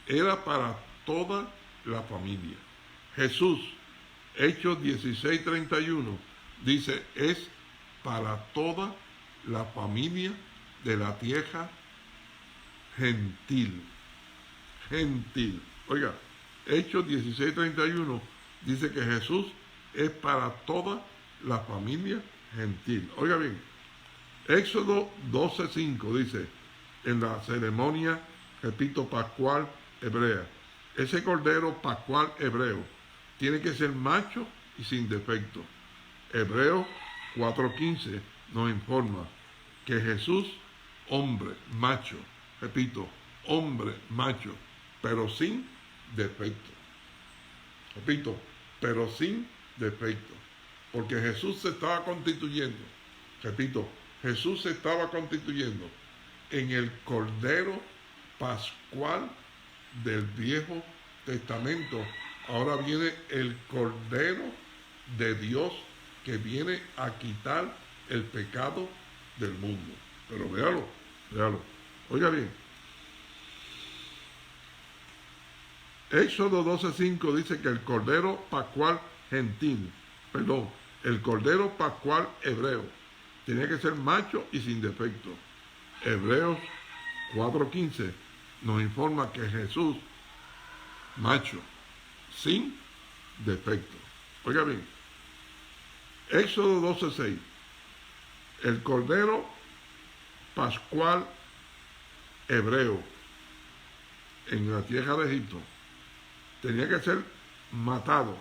era para toda la familia. Jesús, Hechos 16:31, dice, es para toda la familia de la tierra gentil. Gentil. Oiga, Hechos 16:31 dice que Jesús es para toda la familia gentil. Oiga bien, Éxodo 12:5 dice, en la ceremonia, repito, pascual hebrea, ese cordero pascual hebreo tiene que ser macho y sin defecto. Hebreos 4:15 nos informa que Jesús, hombre, macho, repito, hombre, macho, pero sin defecto. Repito, pero sin defecto. Porque Jesús se estaba constituyendo, repito, Jesús se estaba constituyendo en el Cordero Pascual del Viejo Testamento. Ahora viene el Cordero de Dios que viene a quitar el pecado del mundo. Pero véalo. Oiga bien. Éxodo 12:5 dice que el Cordero Pascual gentil, el Cordero Pascual hebreo, tenía que ser macho y sin defecto. Hebreos 4:15 nos informa que Jesús, macho, sin defecto. Oiga bien, Éxodo 12:6, el Cordero Pascual hebreo en la tierra de Egipto tenía que ser matado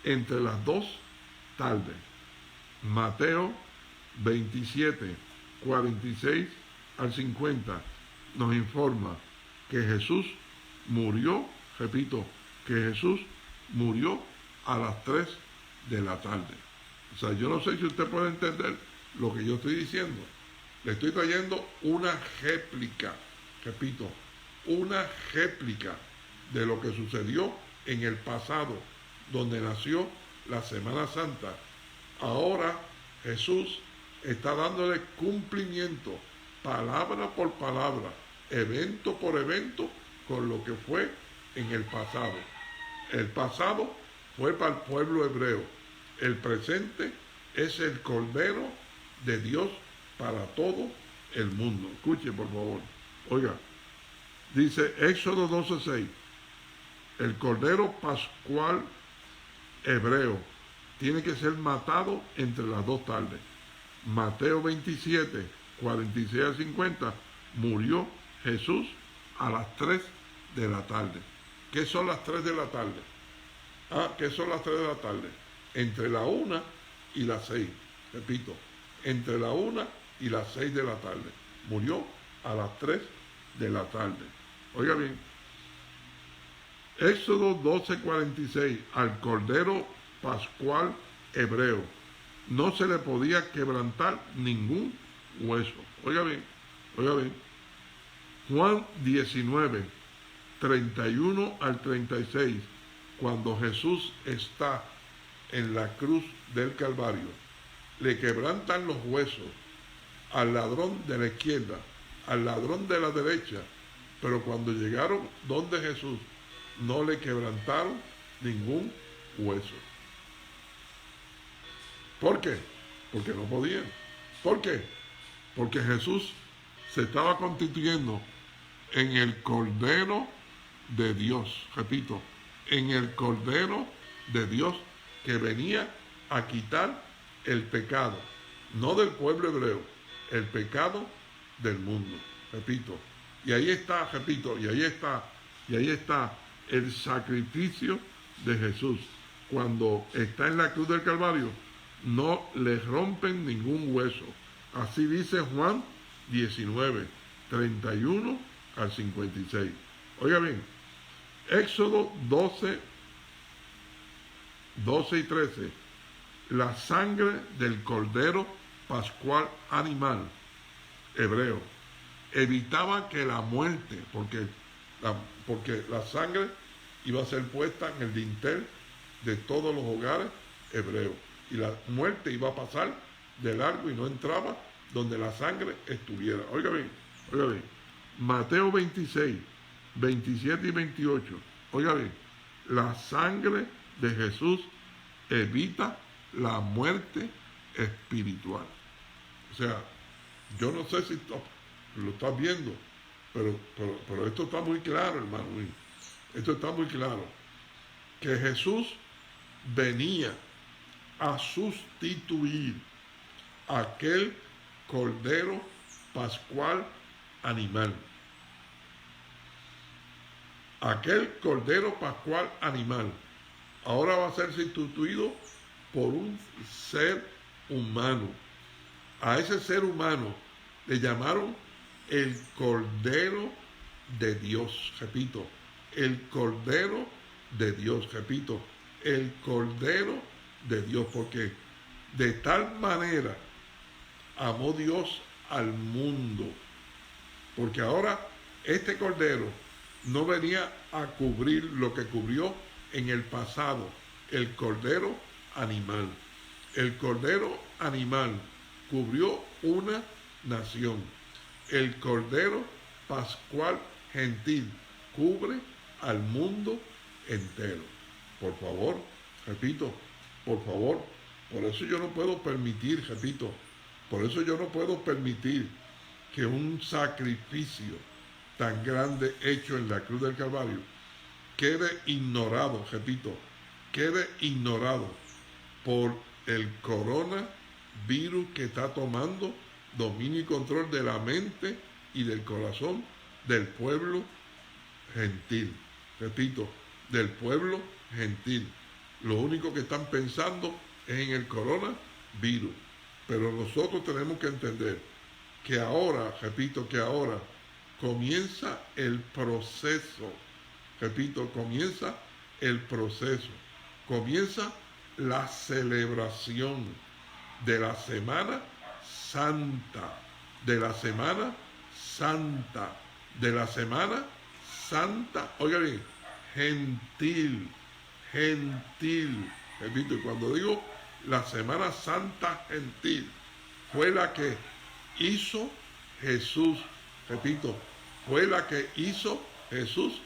entre las 2 tardes. Mateo 27, 46 al 50 nos informa que Jesús murió, repito, que Jesús murió a las 3 de la tarde. O sea, yo no sé si usted puede entender lo que yo estoy diciendo. Le estoy trayendo una réplica, repito, una réplica de lo que sucedió en el pasado, donde nació la Semana Santa. Ahora Jesús está dándole cumplimiento, palabra por palabra, evento por evento, con lo que fue en el pasado. El pasado fue para el pueblo hebreo. El presente es el Cordero de Dios para todo el mundo. Escuche, por favor. Oiga, dice Éxodo 12:6, el Cordero Pascual hebreo tiene que ser matado entre las 2 tardes. Mateo 27, 46 al 50, murió Jesús a las 3 de la tarde. ¿Qué son las 3 de la tarde? ¿Qué son las 3 de la tarde? Entre la 1 y las 6. Repito, entre la 1 y las 6 de la tarde. Murió a las 3 de la tarde. Oiga bien. Éxodo 12:46, al Cordero Pascual hebreo no se le podía quebrantar ningún hueso. Oiga bien, oiga bien. Juan 19, 31 al 36, cuando Jesús está en la cruz del Calvario, le quebrantan los huesos al ladrón de la izquierda, al ladrón de la derecha, pero cuando llegaron donde Jesús, no le quebrantaron ningún hueso. ¿Por qué? Porque no podían. ¿Por qué? Porque Jesús se estaba constituyendo en el Cordero de Dios. Repito, en el Cordero de Dios que venía a quitar el pecado, no del pueblo hebreo, el pecado del mundo. Repito, y ahí está, repito, y ahí está el sacrificio de Jesús. Cuando está en la cruz del Calvario, no le rompen ningún hueso. Así dice Juan 19, 31 al 56. Oiga bien, Éxodo 12 y 13. La sangre del Cordero Pascual animal hebreo evitaba que la muerte, porque la sangre iba a ser puesta en el dintel de todos los hogares hebreos, y la muerte iba a pasar de largo y no entraba donde la sangre estuviera. Oiga bien, oiga bien. Mateo 26, 27 y 28. Oiga bien, la sangre de Jesús evita la muerte espiritual. O sea, yo no sé si lo estás viendo, pero esto está muy claro, hermano. Esto está muy claro. Que Jesús venía a sustituir aquel Cordero Pascual animal. Aquel Cordero Pascual animal ahora va a ser sustituido por un ser humano. A ese ser humano le llamaron el Cordero de Dios. Repito, el Cordero de Dios. Repito, el Cordero de Dios, porque de tal manera amó Dios al mundo, porque ahora este Cordero no venía a cubrir lo que cubrió en el pasado el Cordero animal. El Cordero animal cubrió una nación. El Cordero Pascual gentil cubre al mundo entero. Por favor, repito, por favor, por eso yo no puedo permitir, repito, por eso yo no puedo permitir que un sacrificio tan grande hecho en la cruz del Calvario quede ignorado, repito, quede ignorado por el coronavirus que está tomando dominio y control de la mente y del corazón del pueblo gentil. Repito, del pueblo gentil. Lo único que están pensando es en el coronavirus. Pero nosotros tenemos que entender que ahora, repito, que ahora comienza el proceso. Repito, comienza el proceso. Comienza la celebración de la Semana Santa. De la Semana Santa. De la Semana Santa. Oiga bien, gentil. Gentil. Repito, y cuando digo la Semana Santa gentil, fue la que hizo Jesús. Repito, fue la que hizo Jesús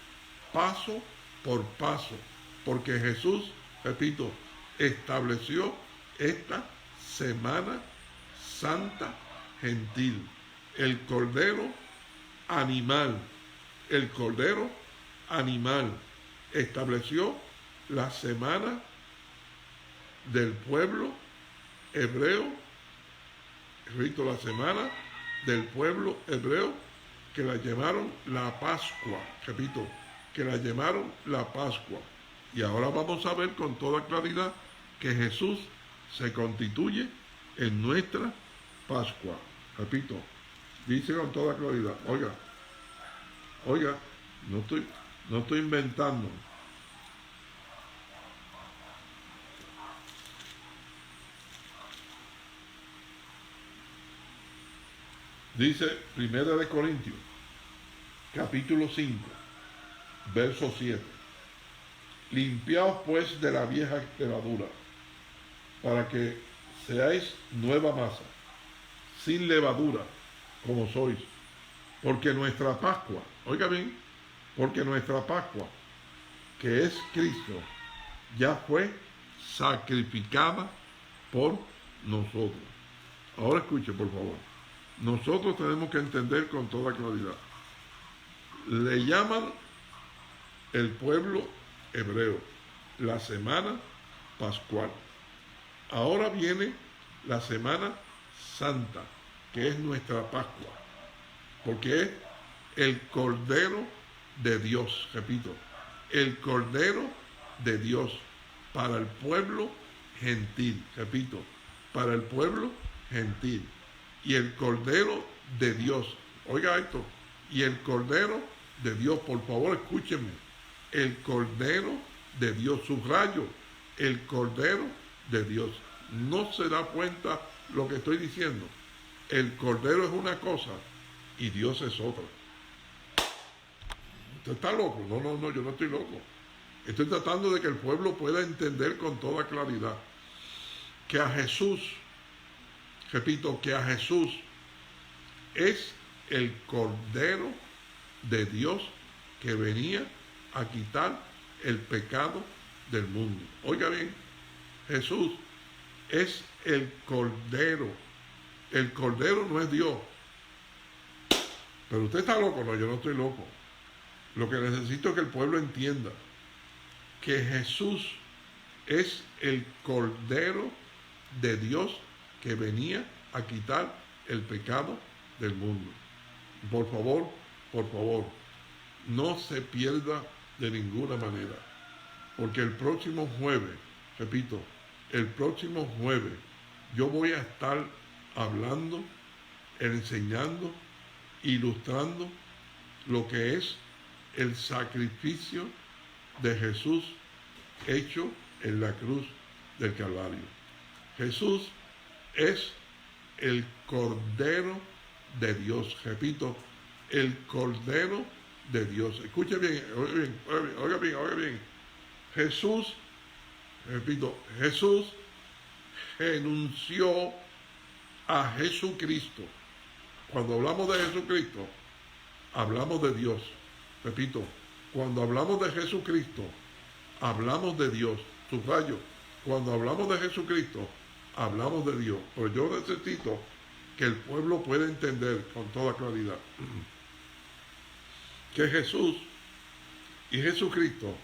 paso por paso. Porque Jesús, repito, estableció esta Semana Santa gentil. El cordero animal. El cordero animal estableció la semana del pueblo hebreo, repito, la semana del pueblo hebreo, que la llamaron la Pascua, repito, que la llamaron la Pascua. Y ahora vamos a ver con toda claridad que Jesús se constituye en nuestra Pascua. Repito, dice con toda claridad, oiga, no estoy inventando. Dice 1 Corintios, capítulo 5, verso 7. Limpiaos pues de la vieja levadura, para que seáis nueva masa, sin levadura, como sois. Porque nuestra Pascua, oiga bien, porque nuestra Pascua, que es Cristo, ya fue sacrificada por nosotros. Ahora escuche, por favor. Nosotros tenemos que entender con toda claridad. Le llaman el pueblo hebreo la semana pascual. Ahora viene la Semana Santa, que es nuestra Pascua, porque es el Cordero de Dios, repito, el Cordero de Dios para el pueblo gentil, repito, para el pueblo gentil. Y el Cordero de Dios, oiga esto, y el Cordero de Dios, por favor escúchenme, el Cordero de Dios, subrayo, el Cordero de Dios. No se da cuenta lo que estoy diciendo. El Cordero es una cosa y Dios es otra. ¿Usted está loco? No, yo no estoy loco. Estoy tratando de que el pueblo pueda entender con toda claridad que a Jesús, repito, que a Jesús es el Cordero de Dios que venía a quitar el pecado del mundo. Oiga bien, Jesús es el Cordero. El Cordero no es Dios. Pero usted está loco. No, yo no estoy loco. Lo que necesito es que el pueblo entienda que Jesús es el Cordero de Dios que venía a quitar el pecado del mundo. Por favor, no se pierda de ninguna manera, porque el próximo jueves, repito, el próximo jueves yo voy a estar hablando, enseñando, ilustrando lo que es el sacrificio de Jesús hecho en la cruz del Calvario. Jesús es el Cordero de Dios, repito, el Cordero de Dios. Escuche bien, oiga bien. Jesús, repito, Jesús renunció a Jesucristo. Cuando hablamos de Jesucristo, hablamos de Dios. Repito, cuando hablamos de Jesucristo, hablamos de Dios. Subrayo, cuando hablamos de Jesucristo, hablamos de Dios. Pero yo necesito que el pueblo pueda entender con toda claridad que Jesús y Jesucristo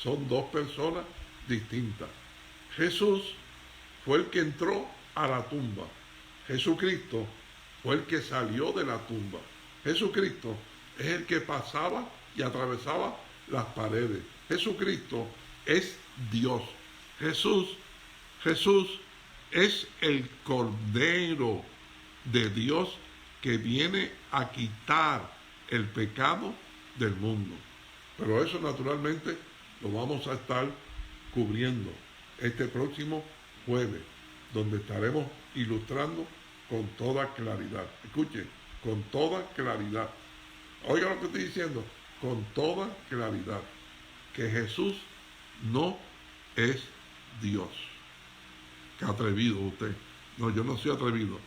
son dos personas distintas. Jesús fue el que entró a la tumba. Jesucristo fue el que salió de la tumba. Jesucristo es el que pasaba y atravesaba las paredes. Jesucristo es Dios. Jesús es el Cordero de Dios que viene a quitar el pecado del mundo. Pero eso naturalmente lo vamos a estar cubriendo este próximo jueves, donde estaremos ilustrando con toda claridad. Escuchen, con toda claridad. Oiga lo que estoy diciendo, con toda claridad, que Jesús no es Dios. Qué atrevido usted. No, yo no soy atrevido.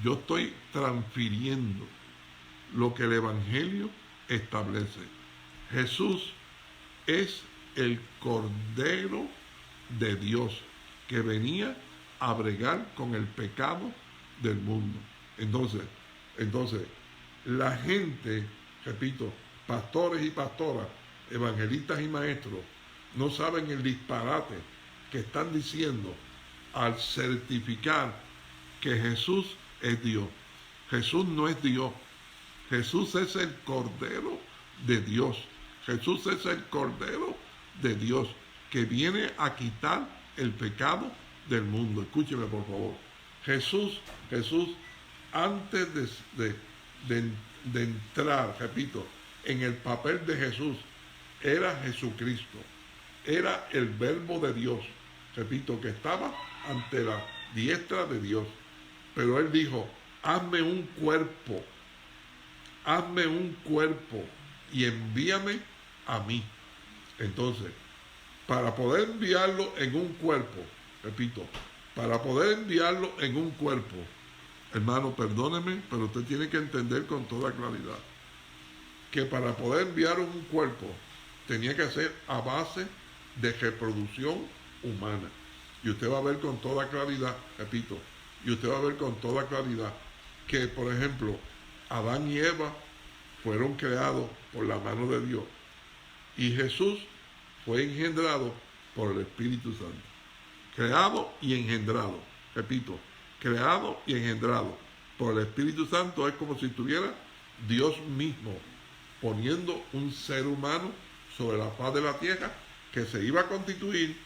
Yo estoy transfiriendo lo que el Evangelio establece. Jesús es el Cordero de Dios que venía a bregar con el pecado del mundo. Entonces, la gente, repito, pastores y pastoras, evangelistas y maestros, no saben el disparate que están diciendo al certificar que Jesús es Dios. Jesús no es Dios. Jesús es el Cordero de Dios. Jesús es el Cordero de Dios que viene a quitar el pecado del mundo. Escúcheme, por favor. Jesús, antes de entrar, repito, en el papel de Jesús, era Jesucristo. Era el Verbo de Dios. Repito, que estaba ante la diestra de Dios. Pero Él dijo, hazme un cuerpo y envíame a mí. Entonces, para poder enviarlo en un cuerpo, repito, para poder enviarlo en un cuerpo, hermano, perdóneme, pero usted tiene que entender con toda claridad que para poder enviar un cuerpo tenía que ser a base de reproducción humana. Y usted va a ver con toda claridad, repito, y usted va a ver con toda claridad que, por ejemplo, Adán y Eva fueron creados por la mano de Dios y Jesús fue engendrado por el Espíritu Santo. Creado y engendrado, repito, creado y engendrado por el Espíritu Santo es como si tuviera Dios mismo poniendo un ser humano sobre la faz de la tierra que se iba a constituir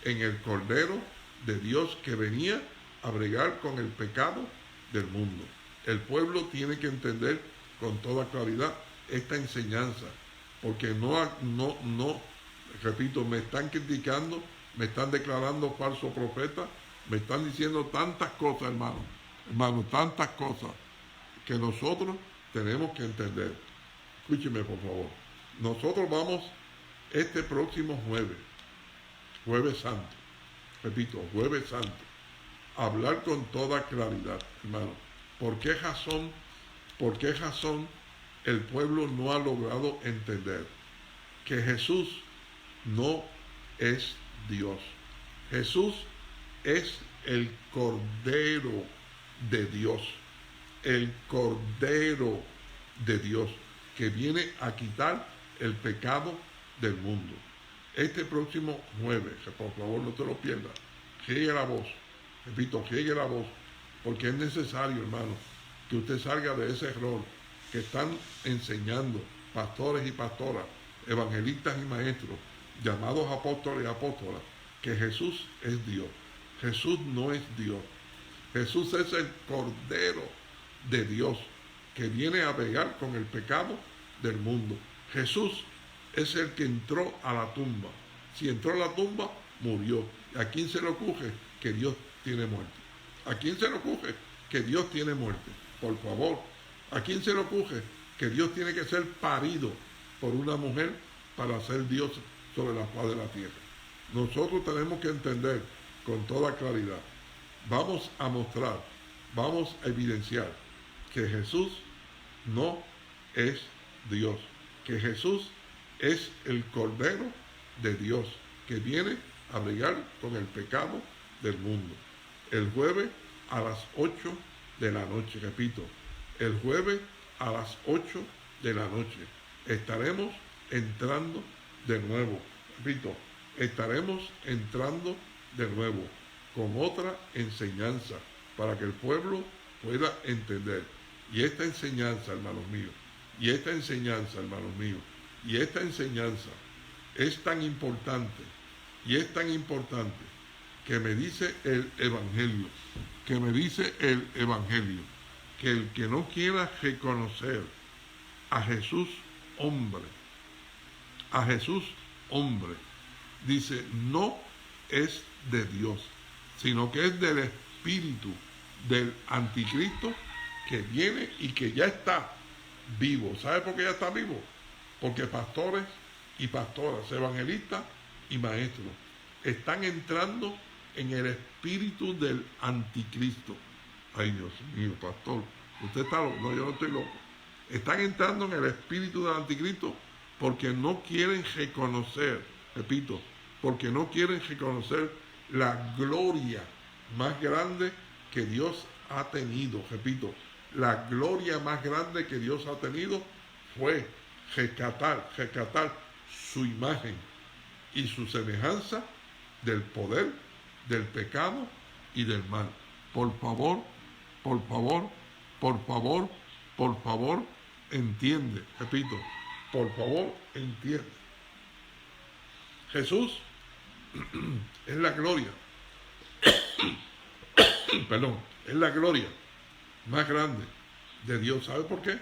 en el Cordero de Dios que venía a bregar con el pecado del mundo. El pueblo tiene que entender con toda claridad esta enseñanza, porque repito, me están criticando, me están declarando falso profeta, me están diciendo tantas cosas, hermano, tantas cosas que nosotros tenemos que entender. Escúcheme, por favor. Nosotros vamos este próximo jueves santo, repito, jueves santo, a hablar con toda claridad, hermano. ¿Por qué razón el pueblo no ha logrado entender que Jesús no es Dios? Jesús es el Cordero de Dios, el Cordero de Dios que viene a quitar el pecado del mundo. Este próximo jueves, por favor no te lo pierdas, riegue la voz, repito, riegue la voz, porque es necesario, hermano, que usted salga de ese error que están enseñando pastores y pastoras, evangelistas y maestros, llamados apóstoles y apóstolas, que Jesús es Dios. Jesús no es Dios. Jesús es el Cordero de Dios que viene a bregar con el pecado del mundo. Jesús es el que entró a la tumba. Si entró a la tumba, murió. ¿A quién se le ocurre que Dios tiene muerte? ¿A quién se le ocurre que Dios tiene muerte? Por favor, ¿a quién se le ocurre que Dios tiene que ser parido por una mujer para ser Dios sobre la faz de la tierra? Nosotros tenemos que entender con toda claridad. Vamos a mostrar, vamos a evidenciar que Jesús no es Dios, que Jesús es el Cordero de Dios que viene a bregar con el pecado del mundo. El jueves a las 8 de la noche, repito, el jueves a las 8 de la noche estaremos entrando de nuevo, repito, estaremos entrando de nuevo con otra enseñanza para que el pueblo pueda entender. Y esta enseñanza, hermanos míos, y esta enseñanza es tan importante, y es tan importante, que me dice el Evangelio, que me dice el Evangelio, que el que no quiera reconocer a Jesús hombre, dice, no es de Dios, sino que es del espíritu del anticristo que viene y que ya está vivo. ¿Sabe por qué ya está vivo? Porque pastores y pastoras, evangelistas y maestros están entrando en el espíritu del anticristo. Ay, Dios mío, pastor, usted está loco. No, yo no estoy loco. Están entrando en el espíritu del anticristo porque no quieren reconocer, repito, porque no quieren reconocer la gloria más grande que Dios ha tenido. Repito, la gloria más grande que Dios ha tenido fue rescatar su imagen y su semejanza del poder, del pecado y del mal. Por favor, entiende, repito, por favor, entiende. Jesús es la gloria, perdón, es la gloria más grande de Dios. ¿Sabe por qué?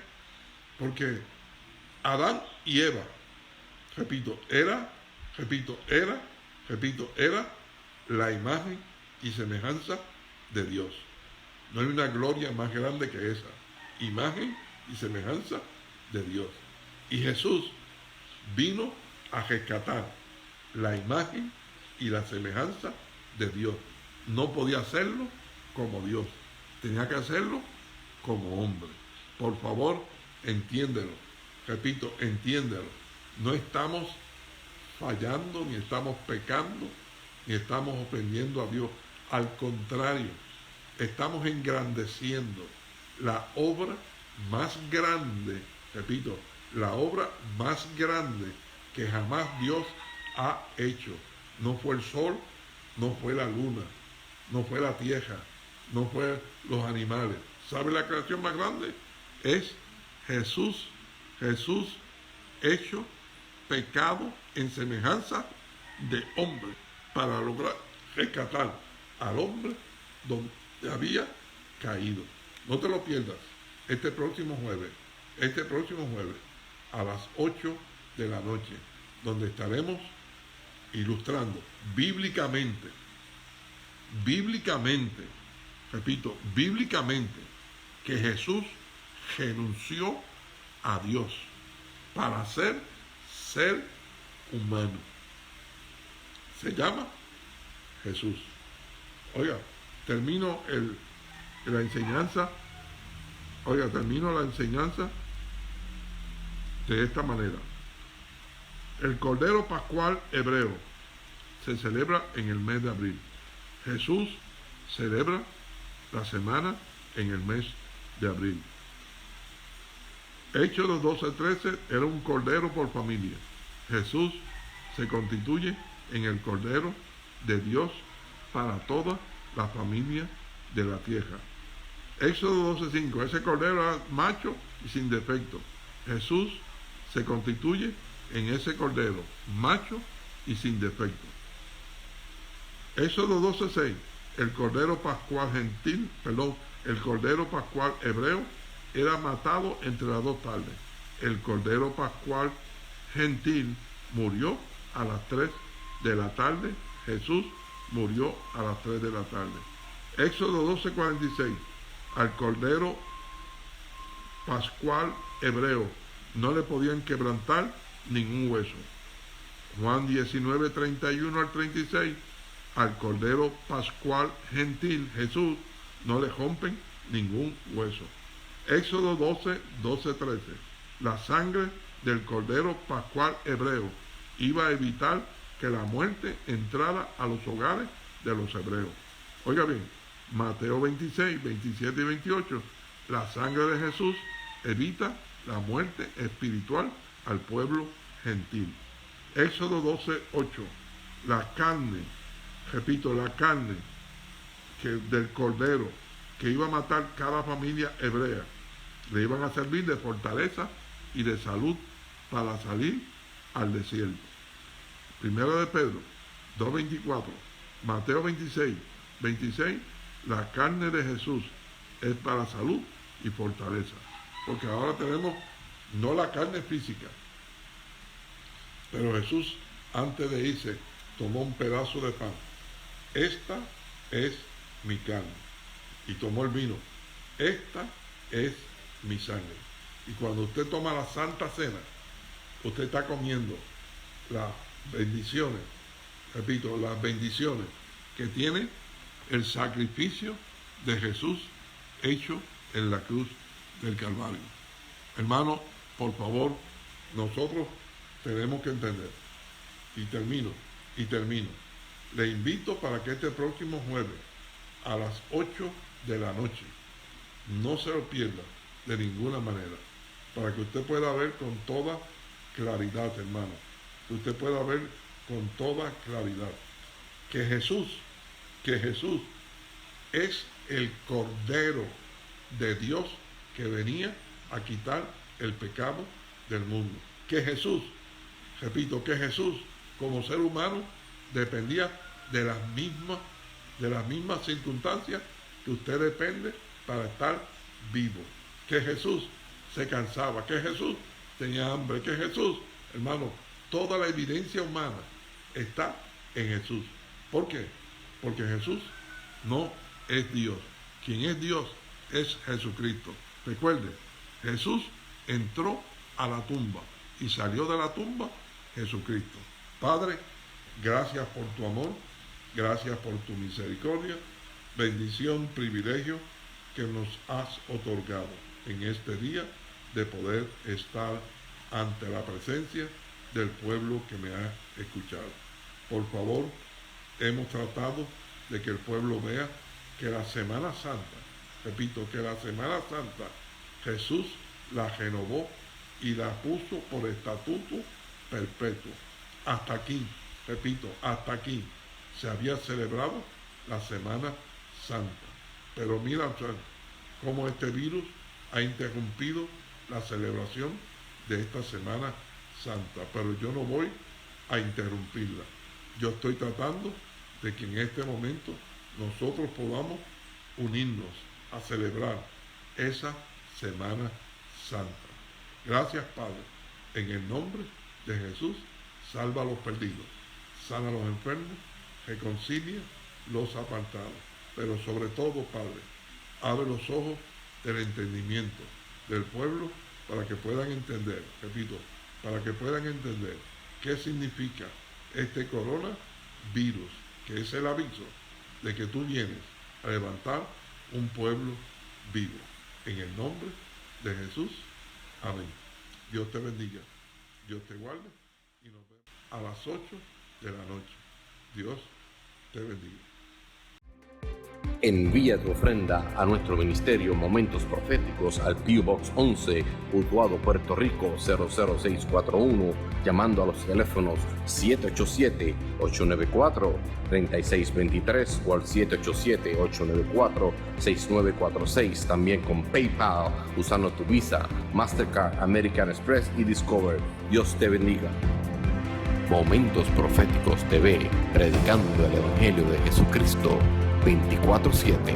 Porque Adán y Eva, era la imagen y semejanza de Dios. No hay una gloria más grande que esa, imagen y semejanza de Dios. Y Jesús vino a rescatar la imagen y la semejanza de Dios. No podía hacerlo como Dios, tenía que hacerlo como hombre. Por favor, entiéndelo. Repito, entiéndelo. No estamos fallando, ni estamos pecando, ni estamos ofendiendo a Dios. Al contrario, estamos engrandeciendo la obra más grande, repito, la obra más grande que jamás Dios ha hecho. No fue el sol, no fue la luna, no fue la tierra, no fue los animales. ¿Sabe la creación más grande? Es Jesús hecho pecado en semejanza de hombre para lograr rescatar al hombre donde había caído. No te lo pierdas este próximo jueves a las 8 de la noche, donde estaremos ilustrando bíblicamente, repito, bíblicamente, que Jesús renunció a Dios para ser humano. Se llama Jesús. Oiga, termino la enseñanza de esta manera. El Cordero Pascual hebreo se celebra en el mes de abril. Jesús celebra la semana en el mes de abril. Hechos 12:13 era un cordero por familia. Jesús se constituye en el Cordero de Dios para toda la familia de la tierra. Éxodo 12:5, ese cordero era macho y sin defecto. Jesús se constituye en ese cordero, macho y sin defecto. Éxodo 12:6, el cordero pascual el cordero pascual hebreo era matado entre las dos tardes. El cordero pascual gentil murió a las 3 de la tarde. Jesús murió a las 3 de la tarde. Éxodo 12:46, al cordero pascual hebreo no le podían quebrantar ningún hueso. Juan 19:31 al 36, al cordero pascual gentil Jesús no le rompen ningún hueso. Éxodo 12:13, la sangre del cordero pascual hebreo iba a evitar que la muerte entrara a los hogares de los hebreos. Oiga bien, Mateo 26, 27 y 28, la sangre de Jesús evita la muerte espiritual al pueblo gentil. Éxodo 12:8, la carne del cordero que iba a matar cada familia hebrea, le iban a servir de fortaleza y de salud para salir al desierto. Primero de Pedro 2:24, Mateo 26, 26, la carne de Jesús es para salud y fortaleza. Porque ahora tenemos no la carne física, pero Jesús antes de irse tomó un pedazo de pan. Esta es mi carne. Y tomó el vino. Esta es mi sangre. Y cuando usted toma la Santa Cena, usted está comiendo las bendiciones, repito, las bendiciones que tiene el sacrificio de Jesús hecho en la cruz del Calvario. Hermano, por favor, nosotros tenemos que entender, y termino, le invito para que este próximo jueves a las 8 de la noche no se lo pierda de ninguna manera, para que usted pueda ver con toda claridad, hermano, que usted pueda ver con toda claridad que Jesús es el Cordero de Dios que venía a quitar el pecado del mundo. Que Jesús, repito, que Jesús como ser humano dependía de las mismas circunstancias que usted depende para estar vivo. Que Jesús se cansaba, que Jesús tenía hambre, que Jesús, hermano, toda la evidencia humana está en Jesús. ¿Por qué? Porque Jesús no es Dios. Quien es Dios es Jesucristo. Recuerde, Jesús entró a la tumba y salió de la tumba Jesucristo. Padre, gracias por tu amor, gracias por tu misericordia, bendición, privilegio que nos has otorgado en este día de poder estar ante la presencia del pueblo que me ha escuchado. Por favor, hemos tratado de que el pueblo vea que la Semana Santa, repito, que la Semana Santa Jesús la renovó y la puso por estatuto perpetuo. Hasta aquí, repito, hasta aquí se había celebrado la Semana Santa. Pero mira cómo este virus ha interrumpido la celebración de esta Semana Santa. Pero yo no voy a interrumpirla. Yo estoy tratando de que en este momento nosotros podamos unirnos a celebrar esa Semana Santa. Gracias, Padre. En el nombre de Jesús, salva a los perdidos, sana a los enfermos, reconcilia los apartados. Pero sobre todo, Padre, abre los ojos del entendimiento del pueblo para que puedan entender, repito, para que puedan entender qué significa este coronavirus, que es el aviso de que tú vienes a levantar un pueblo vivo. En el nombre de Jesús, amén. Dios te bendiga, Dios te guarde y nos vemos a las 8 de la noche. Dios te bendiga. Envía tu ofrenda a nuestro ministerio Momentos Proféticos al P.O. Box 11, Utuado, Puerto Rico 00641, llamando a los teléfonos 787-894-3623 o al 787-894-6946, también con PayPal, usando tu Visa, Mastercard, American Express y Discover. Dios te bendiga. Momentos Proféticos TV, predicando el Evangelio de Jesucristo 24/7.